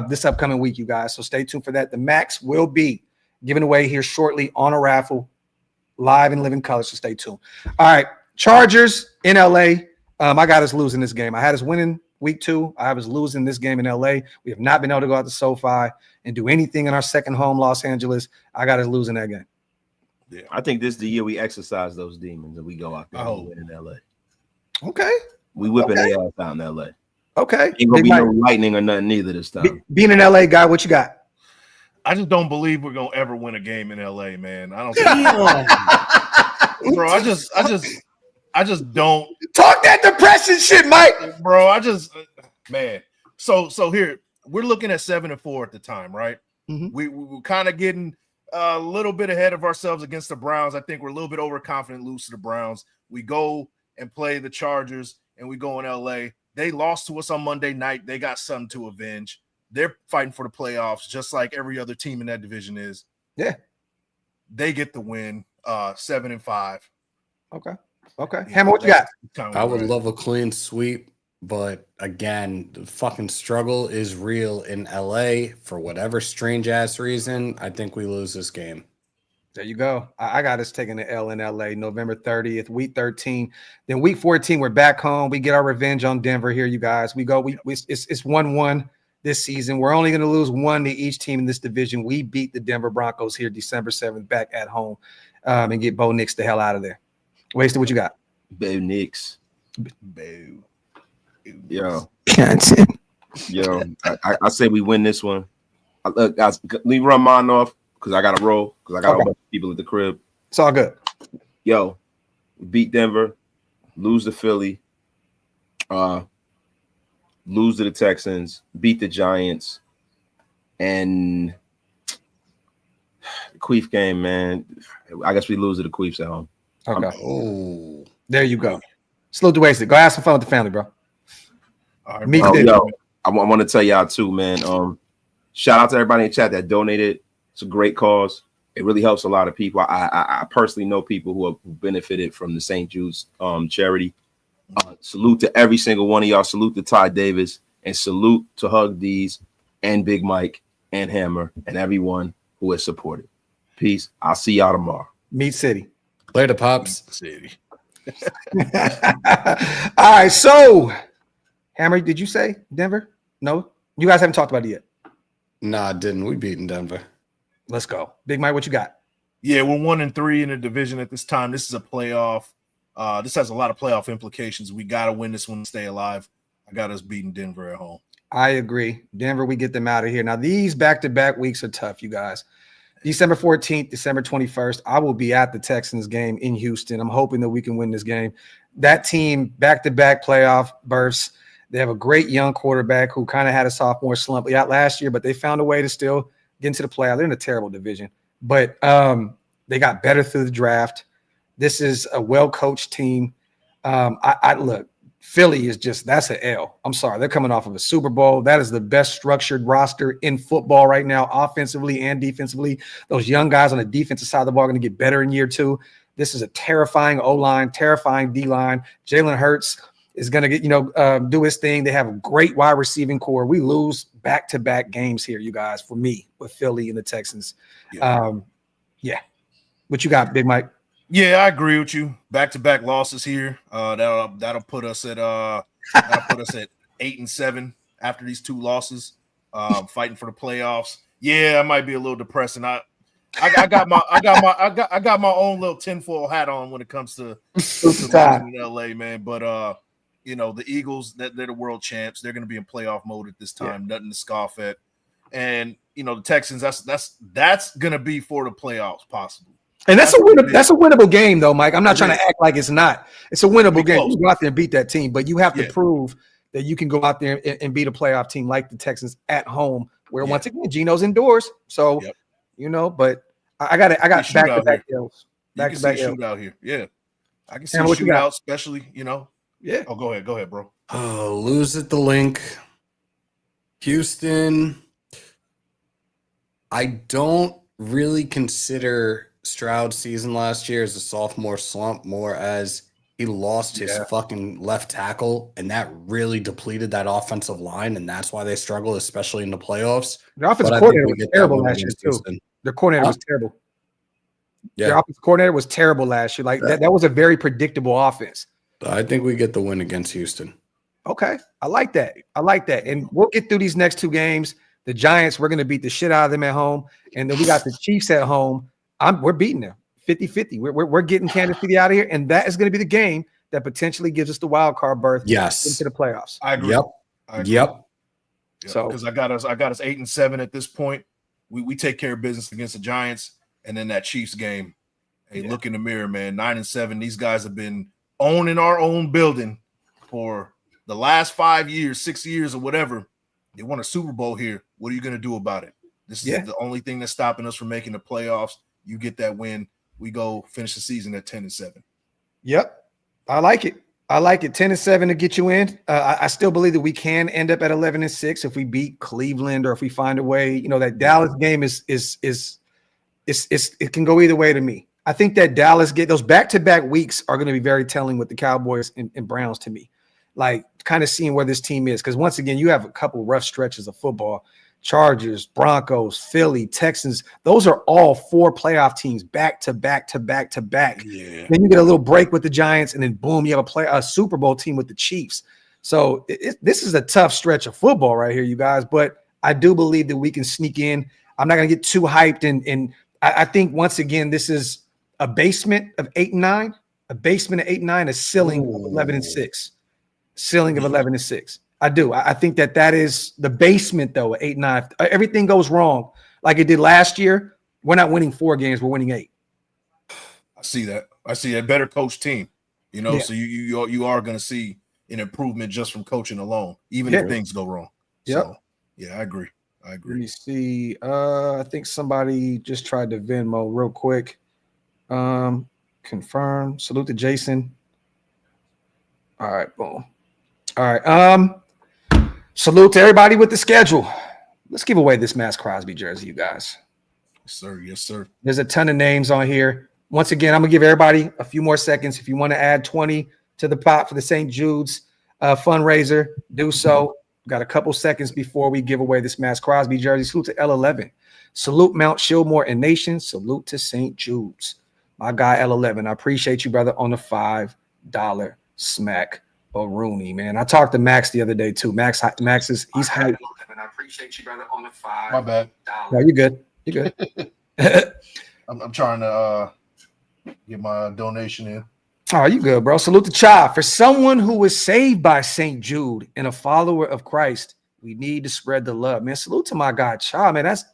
this upcoming week, you guys. So stay tuned for that. The Max will be given away here shortly on a raffle, live in living color. So stay tuned. All right, Chargers in LA. I got us losing this game. I had us winning week 2. I was losing this game in LA. We have not been able to go out to SoFi and do anything in our second home, Los Angeles. I got us losing that game. Yeah, I think this is the year we exercise those demons and we go out there and win in LA. Okay. We whipping their ass out in LA. Okay. Ain't gonna be no lightning or nothing either this time. Being an LA guy, what you got? I just don't believe we're gonna ever win a game in LA, man. I don't think bro, I just don't talk that depression shit, Mike. Bro, man. So here we're looking at 7-4 at the time, right? Mm-hmm. We're kind of getting a little bit ahead of ourselves against the Browns. I think we're a little bit overconfident, lose to the Browns. We go and play the Chargers, and we go in LA. They lost to us on Monday night. They got something to avenge. They're fighting for the playoffs, just like every other team in that division is. Yeah, they get the win, 7-5. Okay. Hammer, what you got? I would love a clean sweep, but again, the fucking struggle is real in LA for whatever strange ass reason. I think we lose this game. There you go. I got us taking the L in LA November 30th, week 13. Then week 14, we're back home. We get our revenge on Denver here, you guys. It's 1-1 this season. We're only going to lose 1 to each team in this division. We beat the Denver Broncos here December 7th back at home and get Bo Nix the hell out of there. Wasted, what you got? Bo Nix. Bo. Yo. Johnson. Yo, I say we win this one. Look, guys, let me run mine off because I got to roll because I got a bunch of people at the crib. It's all good. Yo, beat Denver, lose to Philly, lose to the Texans, beat the Giants, and the Queef game, man. I guess we lose to the Queefs at home. Okay. There you go. Salute to Wasted. Go have some fun with the family, bro. All right, yo, I want to tell y'all too, man. Shout out to everybody in chat that donated. It's a great cause. It really helps a lot of people. I personally know people who have benefited from the St. Jude's charity. Salute to every single one of y'all. Salute to Ty Davis and salute to Hug D's and Big Mike and Hammer and everyone who has supported. Peace. I'll see y'all tomorrow. Meat City. Later, Pops. City. All right, so Hammer, did you say Denver? No, you guys haven't talked about it yet. Nah, didn't. We beaten Denver. Let's go. Big Mike, what you got? Yeah, we're 1-3 in the division at this time. This is a playoff. This has a lot of playoff implications. We got to win this one to stay alive. I got us beating Denver at home. I agree. Denver, we get them out of here. Now, these back-to-back weeks are tough, you guys. December 14th, December 21st, I will be at the Texans game in Houston. I'm hoping that we can win this game. That team, back-to-back playoff berths. They have a great young quarterback who kind of had a sophomore slump out last year, but they found a way to still get into the playoff. They're in a terrible division, but they got better through the draft. This is a well-coached team. I look, Philly is just, that's an L. I'm sorry. They're coming off of a Super Bowl. That is the best structured roster in football right now, offensively and defensively. Those young guys on the defensive side of the ball are going to get better in year 2. This is a terrifying O-line, terrifying D-line. Jalen Hurts is going to get, do his thing. They have a great wide receiving core. We lose back-to-back games here, you guys, for me, with Philly and the Texans. Yeah. What you got, Big Mike? Yeah, I agree with you. Back-to-back losses here. That'll put us at 8-7 after these 2 losses. Fighting for the playoffs. Yeah, it might be a little depressing. I got my own little tinfoil hat on when it comes to in LA, man. But the Eagles, they're the world champs. They're going to be in playoff mode at this time. Nothing to scoff at. And the Texans, that's going to be for the playoffs, possibly. And that's a winnable game, though, Mike. I'm not trying to act like it's not. It's a winnable game. You go out there and beat that team, but you have to prove that you can go out there and beat a playoff team like the Texans at home, where once again Gino's indoors. So but I got back-to-back L's. Back-to-back shootout here. Yeah, I can see a shootout, especially Yeah. Oh, go ahead, bro. Oh, lose at the link. Houston. I don't really consider Stroud's season last year as a sophomore slump, more as he lost his fucking left tackle, and that really depleted that offensive line, and that's why they struggle, especially in the playoffs. The offensive coordinator was terrible last year, too. Their coordinator was terrible. Yeah. Their offensive coordinator was terrible last year. Like that was a very predictable offense. I think we get the win against Houston. Okay. I like that. And we'll get through these next 2 games. The Giants, we're going to beat the shit out of them at home. And then we got the Chiefs at home. We're beating them 50-50. We're getting Kansas City out of here. And that is going to be the game that potentially gives us the wild card berth into the playoffs. I agree. Yep. So because I got us 8-7 at this point. We take care of business against the Giants, and then that Chiefs game. Hey, look in the mirror, man. 9-7. These guys have been owning our own building for the last 5 years, 6 years, or whatever. They won a Super Bowl here. What are you going to do about it? This is the only thing that's stopping us from making the playoffs. You get that win. We go finish the season at 10-7. Yep. I like it. 10-7 to get you in. I still believe that we can end up at 11-6 if we beat Cleveland or if we find a way. That Dallas game is it can go either way to me. I think that Dallas those back-to-back weeks are going to be very telling with the Cowboys and Browns to me. Like kind of seeing where this team is. Because once again, you have a couple rough stretches of football. Chargers, Broncos, Philly, Texans. Those are all 4 playoff teams back to back to back to back. Yeah. Then you get a little break with the Giants, and then boom, you have a Super Bowl team with the Chiefs. So this is a tough stretch of football right here, you guys. But I do believe that we can sneak in. I'm not going to get too hyped. And I think, once again, this is a basement of 8-9, a basement of 8-9, a ceiling of 11-6. Ceiling of 11-6. I do. I think that is the basement, though, at 8-9. If everything goes wrong like it did last year, we're not winning 4 games. We're winning 8. I see that. Better coach team, so you are going to see an improvement just from coaching alone, even if things go wrong. Yep. So, I agree. Let me see. I think somebody just tried to Venmo real quick. Confirm. Salute to Jason. All right, boom. All right. Salute to everybody with the schedule. Let's give away this Max Crosby jersey, you guys. Yes, sir. There's a ton of names on here. Once again, I'm going to give everybody a few more seconds. If you want to add 20 to the pot for the St. Jude's fundraiser, do so. We've got a couple seconds before we give away this Max Crosby jersey. Salute to L11. Salute Mount Shillmore and Nation. Salute to St. Jude's. My guy L11. I appreciate you, brother, on the $5 smack. Rooney, man. I talked to Max the other day too. Max is he's hyped. I appreciate you, brother. On the $5. My bad. No, you're good. You're good. I'm trying to get my donation in. Oh, you good, bro. Salute to Cha. For someone who was saved by St. Jude and a follower of Christ, we need to spread the love, man. Salute to my guy Cha, man. That's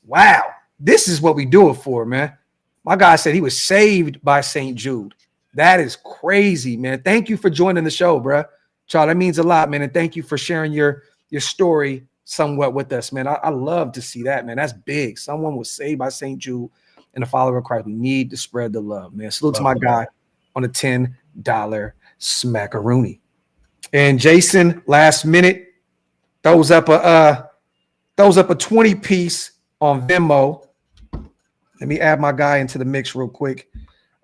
wow. This is what we do it for, man. My guy said he was saved by St. Jude. That is crazy, man. Thank you for joining the show, bro. Cha, that means a lot, man. And thank you for sharing your story somewhat with us, man. I love to see that, man. That's big. Someone was saved by St. Jude and a follower of Christ. We need to spread the love, man. Salute to my guy on a $10 smackaroonie. And Jason, last minute, throws up a 20 piece on Venmo. Let me add my guy into the mix real quick.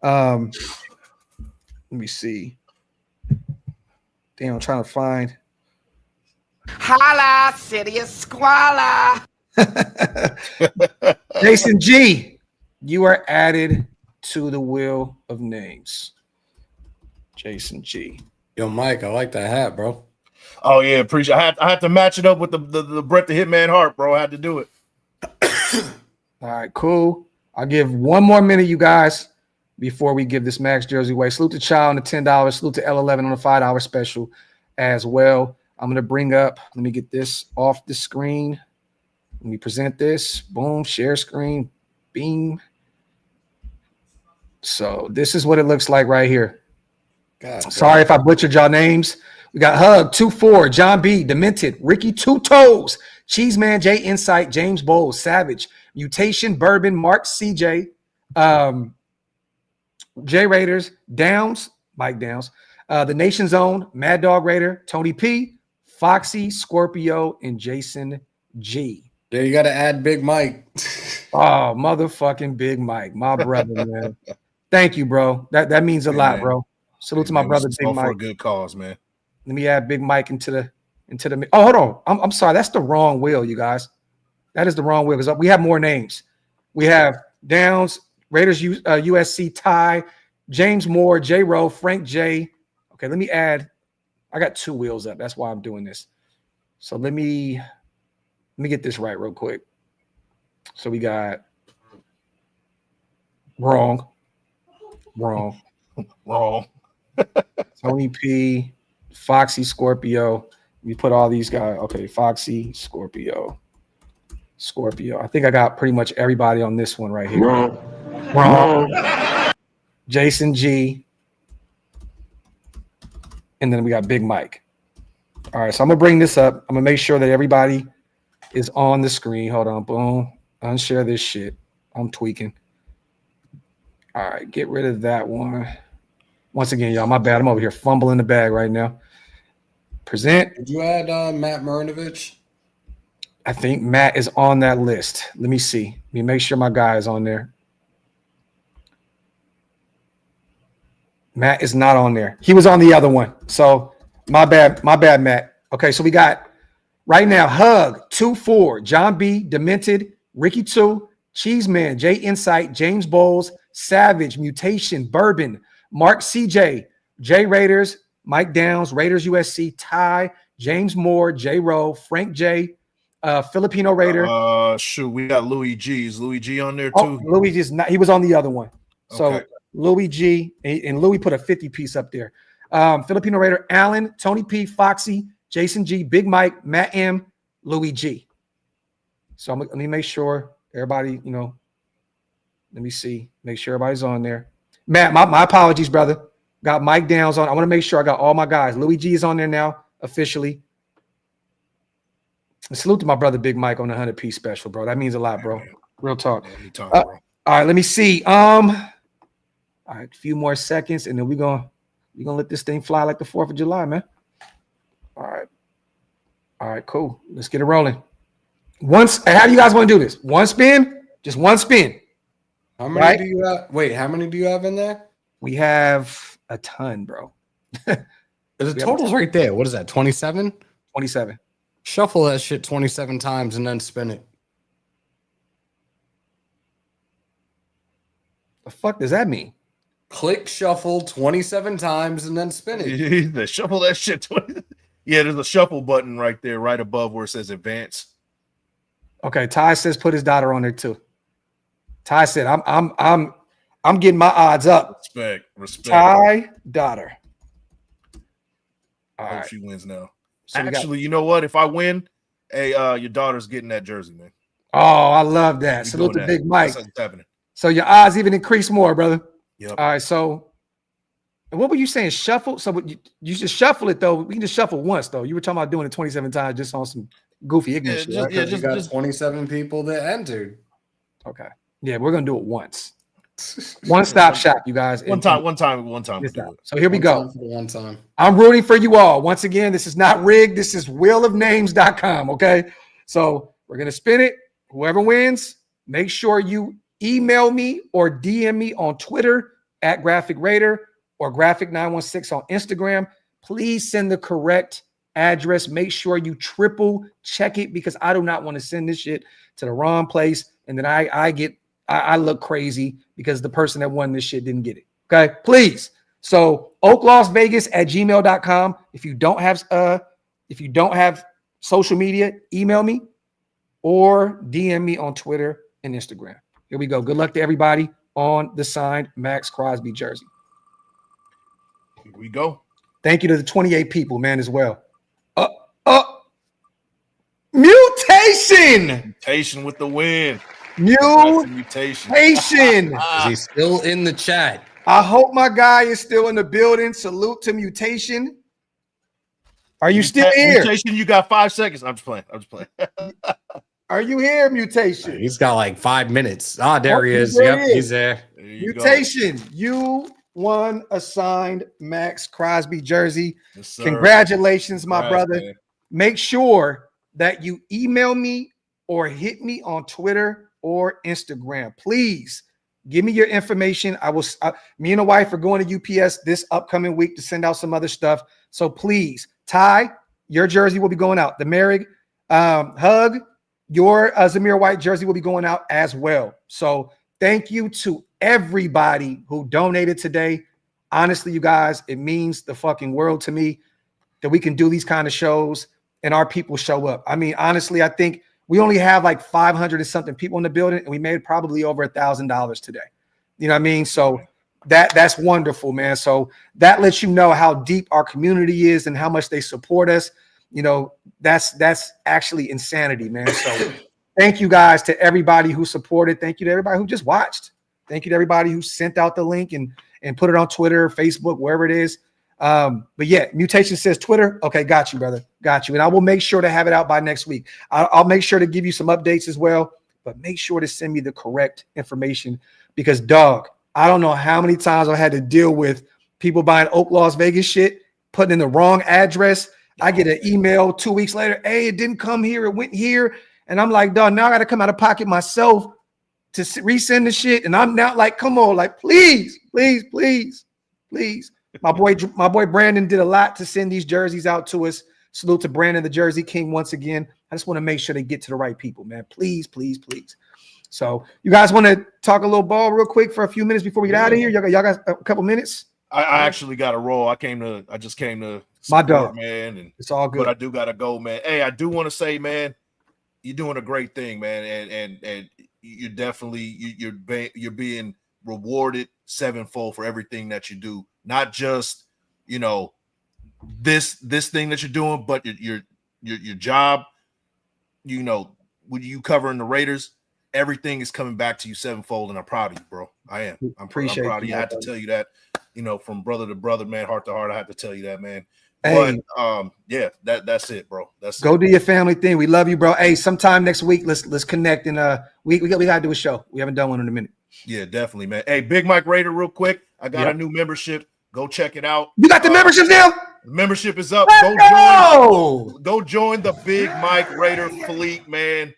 Let me see. Damn, I'm trying to find. Holla, city of squalor. Jason G, you are added to the wheel of names. Jason G. Yo, Mike, I like that hat, bro. Oh yeah, appreciate. I had to match it up with the Bret the Hitman Hart, bro. I had to do it. All right, cool. I'll give one more minute, you guys, before we give this Max jersey away. Salute to Child on the $10. Salute to L11 on the $5 special as well. I'm going to bring up, let me get this off the screen. Let me present this. Boom, share screen, beam. So this is what it looks like right here. God, sorry if I butchered y'all names. We got Hug, 2-4, John B, Demented, Ricky, 2 Toes, Cheeseman, J Insight, James Bowles, Savage, Mutation, Bourbon, Mark CJ, J Raiders, Downs, Mike Downs, The Nation Zone, Mad Dog Raider, Tony P, Foxy, Scorpio, and Jason G. Yeah, you got to add Big Mike. Oh, motherfucking Big Mike, my brother, man. Thank you, bro. That means a lot, bro. Salute to my brother, Big Mike. For a good cause, man. Let me add Big Mike into the. Oh, hold on. I'm sorry. That's the wrong wheel, you guys. That is the wrong wheel because we have more names. We have Downs, Raiders, USC, Ty, James Moore, J. Rowe, Frank J. Okay, let me add. I got 2 wheels up. That's why I'm doing this. So let me get this right real quick. So we got wrong. Tony P, Foxy, Scorpio. We put all these guys. Okay, Foxy, Scorpio. I think I got pretty much everybody on this one right here. Wrong. Jason G. And then we got Big Mike. All right, so I'm going to bring this up. I'm going to make sure that everybody is on the screen. Hold on. Boom. Unshare this shit. I'm tweaking. All right, get rid of that one. Once again, y'all, my bad. I'm over here fumbling the bag right now. Present. Did you add Matt Marinovich? I think Matt is on that list. Let me see. Let me make sure my guy is on there. Matt is not on there. He was on the other one. So my bad, Matt. Okay, so we got right now Hug, 2-4, John B, Demented, Ricky 2, Cheeseman, J Insight, James Bowles, Savage, Mutation, Bourbon, Mark CJ, J Raiders, Mike Downs, Raiders USC, Ty, James Moore, J Rowe, Frank J, Filipino Raider. Shoot, we got Louis G. Is Louis G on there too? Oh, Louis is not. He was on the other one. So okay. Louis G and Louis put a 50 piece up there. Filipino Raider, Allen, Tony P, Foxy, Jason G, Big Mike, Matt M, Louis G. So let me make sure everybody, let me see, make sure everybody's on there. Matt, my apologies, brother. Got Mike Downs on. I want to make sure I got all my guys. Louis G is on there now officially. And salute to my brother Big Mike on the 100-piece special, bro. That means a lot, bro. Real talk. All right, let me see. All right, a few more seconds, and then we're gonna let this thing fly like the 4th of July, man. All right, cool. Let's get it rolling. How do you guys want to do this? One spin? Just one spin. How many do you have? Wait, how many do you have in there? We have a ton, bro. The total's right there. What is that? 27? 27. Shuffle that shit 27 times and then spin it. The fuck does that mean? Click shuffle 27 times and then spin it. The shuffle that shit 20. Yeah, there's a shuffle button right there, right above where it says advance. Okay, Ty says put his daughter on there too. Ty said I'm getting my odds up. Respect. Ty daughter. I hope she wins now. So actually, you know what? If I win, hey, your daughter's getting that jersey, man. Oh, I love that. Salute to Big Mike. That's happening. So your odds even increase more, brother. Yep. All right. So, what were you saying? Shuffle. So you just shuffle it though. We can just shuffle once though. You were talking about doing it 27 times just on some. goofy ignorant shit. Right? You got 27 people that entered. Okay. Yeah, we're gonna do it once. One stop shop, you guys. One time. We'll do it. So here we go. One time. I'm rooting for you all. Once again, this is not rigged. This is wheelofnames.com. Okay. So we're gonna spin it. Whoever wins, make sure you email me or DM me on Twitter at Graphk Raider or Graphk916 on Instagram. Please send the correct address. Make sure you triple check it because I do not want to send this shit to the wrong place. And then I look crazy because the person that won this shit didn't get it. Okay, please. So OakLosVegas@gmail.com. If you don't have social media, email me or DM me on Twitter and Instagram. Here we go. Good luck to everybody on the signed Max Crosby jersey. Here we go. Thank you to the 28 people, man, as well. Mutation. Mutation with the win. Mutation. Is he still in the chat? I hope my guy is still in the building. Salute to Mutation. Are you still here? Mutation, you got 5 seconds. I'm just playing. Are you here, Mutation? He's got like 5 minutes. There he is. Yep, he's there. Mutation, you won a signed Max Crosby jersey. Yes, Congratulations, my brother. Man. Make sure that you email me or hit me on Twitter or Instagram. Please give me your information. Me and the wife are going to UPS this upcoming week to send out some other stuff. So please, Ty, your jersey will be going out. The Merrick Hug, your Zamir White jersey will be going out as well. So thank you to everybody who donated today. Honestly, you guys, it means the fucking world to me that we can do these kind of shows and our people show up. I mean, honestly, I think we only have like 500 and something people in the building, and we made probably over $1,000 today. You know what I mean? So that's wonderful, man. So that lets you know how deep our community is and how much they support us. You know, that's actually insanity, man. So thank you guys to everybody who supported. Thank you to everybody who just watched. Thank you to everybody who sent out the link and put it on Twitter, Facebook, wherever it is. But yeah, Mutation says Twitter. Okay, got you, brother. Got you. And I will make sure to have it out by next week. I'll make sure to give you some updates as well, but make sure to send me the correct information because, dog, I don't know how many times I had to deal with people buying OakLosVegas shit, putting in the wrong address. I get an email 2 weeks later. Hey, it didn't come here. It went here. And I'm like, dog, now I got to come out of pocket myself to resend the shit. And I'm now like, come on, like, please. My boy Brandon did a lot to send these jerseys out to us. Salute to Brandon, the Jersey King, once again. I just want to make sure they get to the right people, man. Please. So you guys want to talk a little ball real quick for a few minutes before we get out of here? Y'all got a couple minutes? I actually got a roll. I just came to my dog, man, and it's all good. But I do gotta go, man. Hey, I do want to say, man, you're doing a great thing, man, and you're definitely you're being rewarded sevenfold for everything that you do. Not just, you know, this thing that you're doing, but your job, you know, when you covering the Raiders, everything is coming back to you sevenfold, and I'm proud of you, bro. I am. I'm proud of you. I had to tell you that, you know, from brother to brother, man, heart to heart. I had to tell you that, man. Hey, but yeah, that's it, bro. Go do your family thing. We love you, bro. Hey, sometime next week, let's connect and we gotta do a show. We haven't done one in a minute. Yeah, definitely, man. Hey, Big Mike Raider, real quick. I got a new membership. Go check it out. You got the membership now? The membership is up. Go join the Big Mike Raider fleet, man.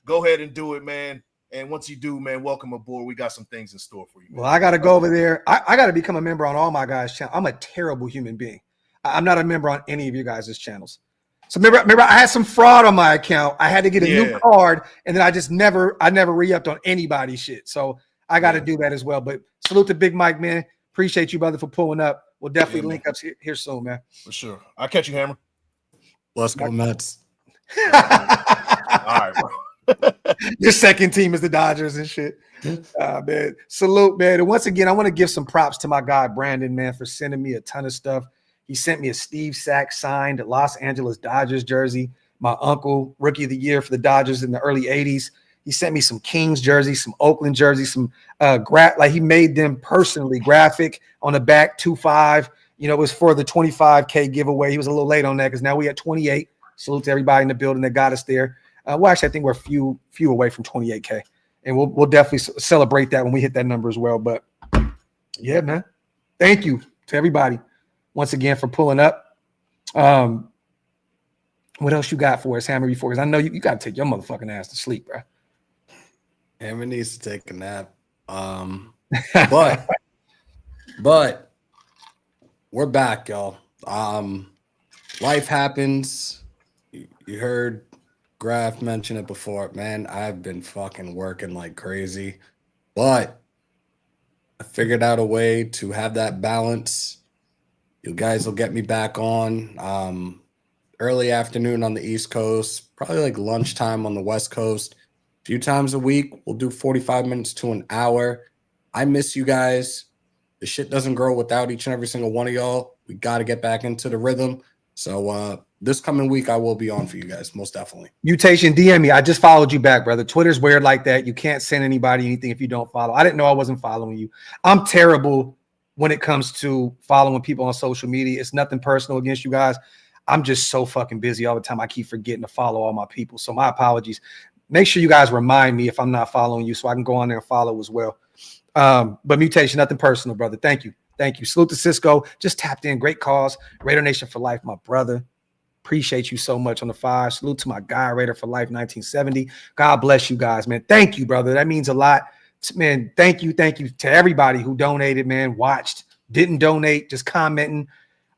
Go ahead and do it, man. And once you do, man, welcome aboard. We got some things in store for you, man. Well, I got to go over there. I got to become a member on all my guys' channels. I'm a terrible human being. I'm not a member on any of you guys' channels. So remember, I had some fraud on my account. I had to get a new card, and then I never re-upped on anybody's shit. So I got to do that as well. But salute to Big Mike, man. Appreciate you, brother, for pulling up. We'll definitely link up here soon, man. For sure. I'll catch you, Hammer. Let's go, Mets. All right, bro. Your second team is the Dodgers and shit. Man. Salute, man. And once again, I want to give some props to my guy, Brandon, man, for sending me a ton of stuff. He sent me a Steve Sack signed Los Angeles Dodgers jersey. My uncle, rookie of the year for the Dodgers in the early 80s. He sent me some Kings jerseys, some Oakland jerseys, some like he made them personally, Graphk on the back, 2.5. You know, it was for the 25K giveaway. He was a little late on that because now we at 28. Salute to everybody in the building that got us there. Well, actually, I think we're a few away from 28K, and we'll definitely celebrate that when we hit that number as well. But yeah, man, thank you to everybody once again for pulling up. What else you got for us, Hammer? Before, because I know you got to take your motherfucking ass to sleep, bro. Hammer needs to take a nap. But we're back, y'all. Life happens. You heard Graphk mention it before. Man, I've been fucking working like crazy, but I figured out a way to have that balance. You guys will get me back on early afternoon on the East Coast, probably like lunchtime on the West Coast. A few times a week, we'll do 45 minutes to an hour. I miss you guys. The shit doesn't grow without each and every single one of y'all. We got to get back into the rhythm. So this coming week, I will be on for you guys, most definitely. Mutation, DM me. I just followed you back, brother. Twitter's weird like that. You can't send anybody anything if you don't follow. I didn't know I wasn't following you. I'm terrible when it comes to following people on social media. It's nothing personal against you guys. I'm just so fucking busy all the time. I keep forgetting to follow all my people. So my apologies. Make sure you guys remind me if I'm not following you so I can go on there and follow as well. But Mutation, nothing personal, brother. Thank you. Thank you. Salute to Cisco. Just tapped in. Great cause. Raider Nation for life, my brother. Appreciate you so much on the 5. Salute to my guy, Raider for life, 1970. God bless you guys, man. Thank you, brother. That means a lot. Man, thank you. Thank you to everybody who donated, man, watched, didn't donate, just commenting,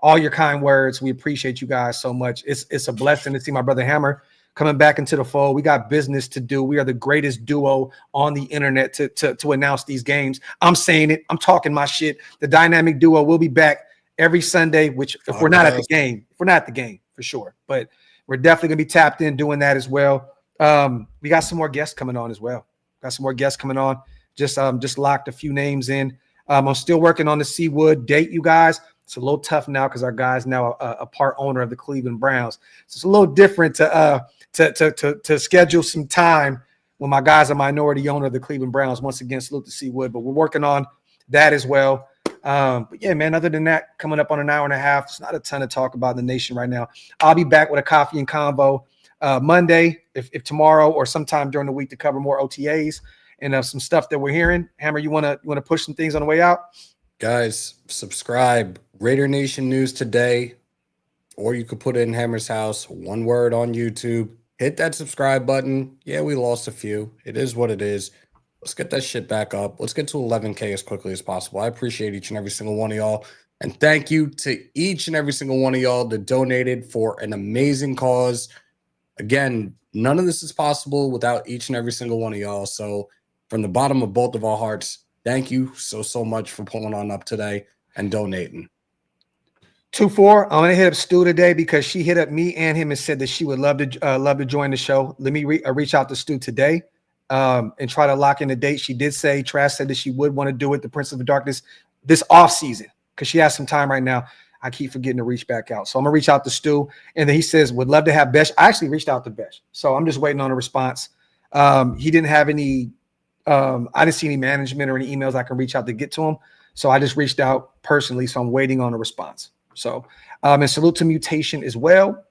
all your kind words. We appreciate you guys so much. It's a blessing to see my brother Hammer coming back into the fold. We got business to do. We are the greatest duo on the internet to announce these games. I'm saying it. I'm talking my shit. The dynamic duo will be back every Sunday, which if we're not at the game, for sure. But we're definitely going to be tapped in doing that as well. We got some more guests coming on as well. Just locked a few names in. I'm still working on the Seawood date, you guys. It's a little tough now because our guy's now a part owner of the Cleveland Browns. So it's a little different to schedule some time when my guy's a minority owner of the Cleveland Browns. Once again, salute to Seawood, but we're working on that as well. But yeah, man, other than that, coming up on an hour and a half, it's not a ton to talk about in the nation right now. I'll be back with a coffee and convo Monday, if tomorrow or sometime during the week to cover more OTAs and some stuff that we're hearing. Hammer, you want to push some things on the way out? Guys, subscribe. Raider Nation News Today, or you could put it in Hammer's house, one word on YouTube. Hit that subscribe button. Yeah, we lost a few. It is what it is. Let's get that shit back up. Let's get to 11K as quickly as possible. I appreciate each and every single one of y'all. And thank you to each and every single one of y'all that donated for an amazing cause. Again, none of this is possible without each and every single one of y'all. So from the bottom of both of our hearts, thank you so much for pulling on up today and donating. 2-4. I'm gonna hit up Stu today because she hit up me and him and said that she would love to join the show. Let me reach out to Stu today and try to lock in a date. She did say, Trash said that she would want to do it, the Prince of Darkness, this off season because she has some time right now. I keep forgetting to reach back out, so I'm gonna reach out to Stu, and then he says would love to have Besh. I actually reached out to Besh, so I'm just waiting on a response. He didn't have any. I didn't see any management or any emails I can reach out to get to him, so I just reached out personally. So I'm waiting on a response. So, and salute to Mutation as well.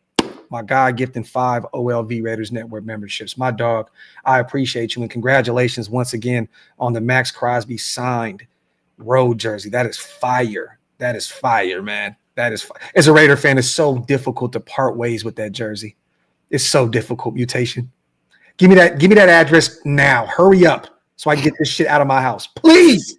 My guy gifting 5 OLV Raiders Network memberships. My dog, I appreciate you. And congratulations once again on the Max Crosby signed road jersey. That is fire. That is fire, man. That is fire. As a Raider fan, it's so difficult to part ways with that jersey. It's so difficult, Mutation. Give me that address now. Hurry up so I can get this shit out of my house. Please.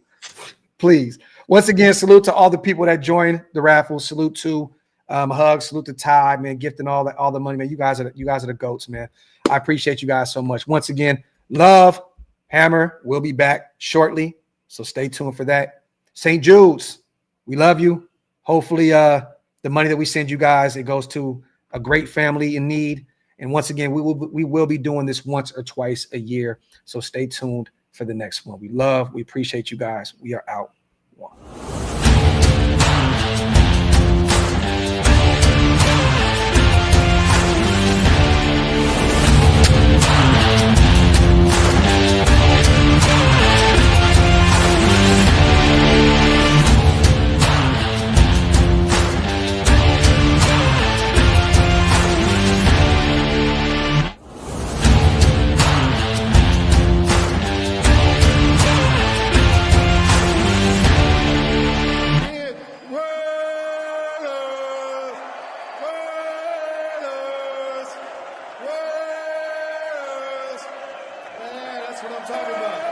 Please. Once again, salute to all the people that joined the raffle. Salute to Hug. Salute to Ty, man, gifting all the money, man. You guys are the goats, man. I appreciate you guys so much. Once again, love. Hammer will be back shortly, so stay tuned for that. St. Jude's, we love you. Hopefully, the money that we send you guys, it goes to a great family in need. And once again, we will be doing this once or twice a year. So stay tuned for the next one. We appreciate you guys. We are out. One. I'm talking about.